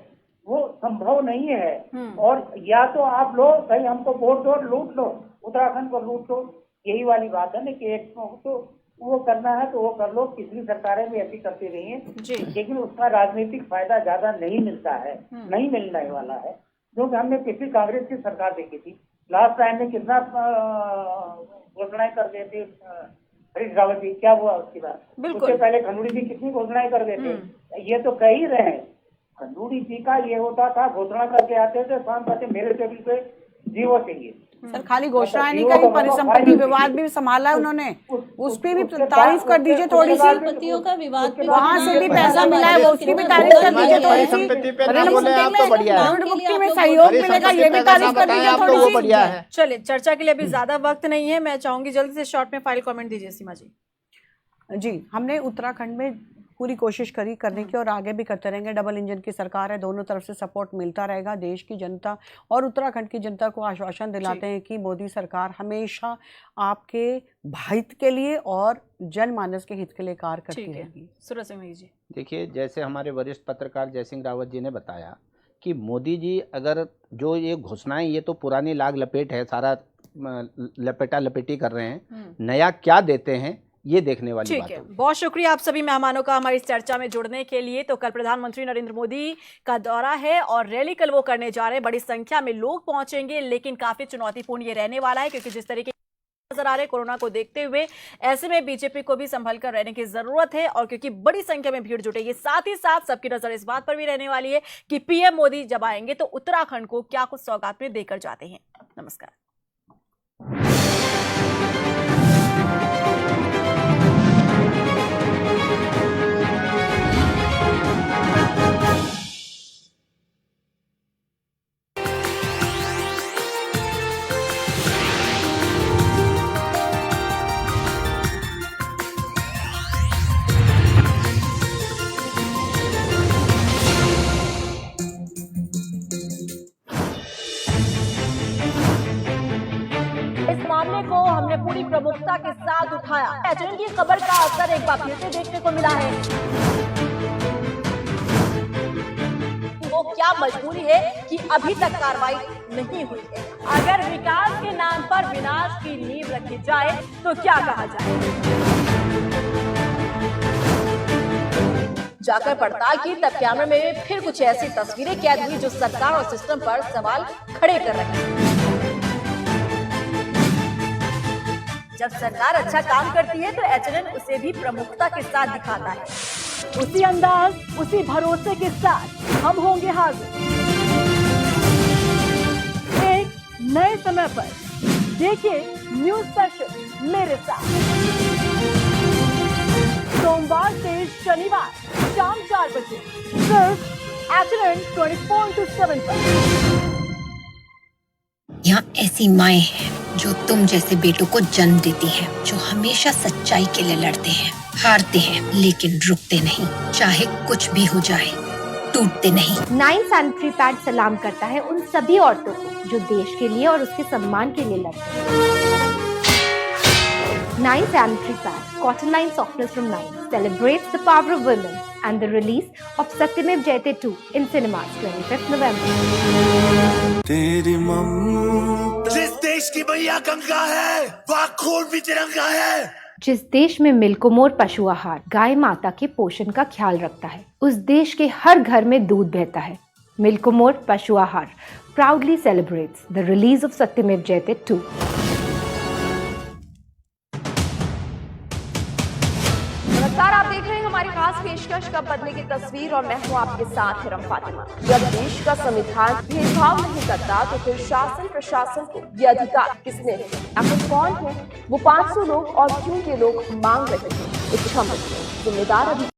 [SPEAKER 10] वो संभव नहीं है। और या तो आप लोग कहीं हमको वोट दो, लूट लो, उत्तराखंड को लूट लो, यही वाली बात है ना कि एक तो वो करना है तो वो कर लो। पिछली सरकारें भी ऐसी करती रही हैं, लेकिन उसका राजनीतिक फायदा ज्यादा नहीं मिलता है, नहीं मिलने वाला है। क्योंकि हमने पिछली कांग्रेस की सरकार देखी थी, लास्ट टाइम में कितना घोषणाएं कर गए थे हरीश रावत जी, क्या हुआ उसके बाद? उससे पहले खंडूड़ी जी कितनी घोषणाएं कर गए थे। ये तो कह ही रहे हैं, खंडूड़ी जी का ये होता था, घोषणा करके आते थे, शाम कहते मेरे टेबल पे जीवो चाहिए।
[SPEAKER 6] सर खाली घोषणाएं नहीं करी, परिसंपत्ति विवाद भी संभाला उन्होंने, उस पर भी तारीफ कर दीजिए थोड़ी सी।
[SPEAKER 9] संपत्तियों का विवाद,
[SPEAKER 6] वहाँ से भी पैसा मिला है, वो उसकी भी तारीफ कर दीजिए थोड़ी सी। ऋण मुक्ति में सहयोग मिलेगा, ये भी तारीफ कर दीजिए थोड़ी सी।
[SPEAKER 1] चलिए, चर्चा के लिए अभी ज्यादा वक्त नहीं है, मैं चाहूंगी जल्दी से शॉर्ट में फाइल कमेंट दीजिए सीमा जी।
[SPEAKER 6] जी, हमने उत्तराखंड में पूरी कोशिश करी करने की, और आगे भी करते रहेंगे। डबल इंजन की सरकार है, दोनों तरफ से सपोर्ट मिलता रहेगा। देश की जनता और उत्तराखंड की जनता को आश्वासन दिलाते हैं कि मोदी सरकार हमेशा आपके हित के लिए और जनमानस के हित के लिए कार्य करती रहेगी।
[SPEAKER 1] सूरज सिंह जी,
[SPEAKER 7] देखिए, जैसे हमारे वरिष्ठ पत्रकार जयसिंह रावत जी ने बताया कि मोदी जी अगर जो ये घोषणाएं, ये तो पुरानी लाग लपेट है, सारा लपेटा लपेटी कर रहे हैं, नया क्या देते हैं ये देखने वाली बात है।
[SPEAKER 1] बहुत शुक्रिया आप सभी मेहमानों का हमारी इस चर्चा में जुड़ने के लिए। तो कल प्रधानमंत्री नरेंद्र मोदी का दौरा है और रैली कल वो करने जा रहे हैं, बड़ी संख्या में लोग पहुंचेंगे, लेकिन काफी चुनौतीपूर्ण ये रहने वाला है, क्योंकि जिस तरीके नजर आ रहे कोरोना को देखते हुए, ऐसे में बीजेपी को भी संभल कर रहने की जरूरत है। और क्योंकि बड़ी संख्या में भीड़ जुटेगी, साथ ही साथ सबकी नजर इस बात पर भी रहने वाली है कि पीएम मोदी जब आएंगे तो उत्तराखंड को क्या कुछ सौगात में देकर जाते हैं। नमस्कार। प्रमुखता के साथ उठाया। एचएन की खबर का असर एक बार फिर से देखने को मिला है। वो क्या मजबूरी है कि अभी तक कार्रवाई नहीं हुई है। अगर विकास के नाम पर विनाश की नींव रखी जाए तो क्या कहा जाए। जाकर पड़ताल की तब कैमरे में फिर कुछ ऐसी तस्वीरें कैद हुई जो सरकार और सिस्टम पर सवाल खड़े कर रही हैं। जब सरकार अच्छा काम करती है तो एचएन उसे भी प्रमुखता के साथ दिखाता है। उसी अंदाज, उसी भरोसे के साथ हम होंगे हाजिर एक नए समय पर। देखिए न्यूज स्पेशल मेरे साथ, सोमवार से शनिवार शाम 4 बजे सिर्फ एचएन 24/7 पर।
[SPEAKER 12] यहाँ ऐसी माएं हैं जो तुम जैसे बेटों को जन्म देती हैं, जो हमेशा सच्चाई के लिए लड़ते हैं, हारते हैं लेकिन रुकते नहीं, चाहे कुछ भी हो जाए टूटते नहीं।
[SPEAKER 13] 9 सैनिटरी पैड सलाम करता है उन सभी औरतों को जो देश के लिए और उसके सम्मान के लिए लड़ते हैं। 9 sanitary pads, cotton line softeners from 9, celebrates the power of women and the release of Satyamev Jayate 2 in cinemas 25th November.
[SPEAKER 14] तेरी मम्मी जिस देश की मैया गंगा है वहाँ खून भी तिरंगा है।
[SPEAKER 13] जिस देश में मिल्कोमोर पशु आहार गाय माता के पोषण का ख्याल रखता है, उस देश के हर घर में दूध बहता है। मिल्कोमोर पशु आहार proudly celebrates the release of Satyamev Jayate 2.
[SPEAKER 15] नमस्कार, आप देख रहे हैं हमारी खास पेशकश कब बदलेगी तस्वीर और मैं हूं आपके साथ हिरम फातिमा। जब देश का संविधान भेदभाव नहीं करता तो फिर शासन प्रशासन को ये अधिकार किसने दिए? आखिर कौन है वो 500 लोग और क्यों के लोग मांग रहे हैं? एक क्षमता जिम्मेदार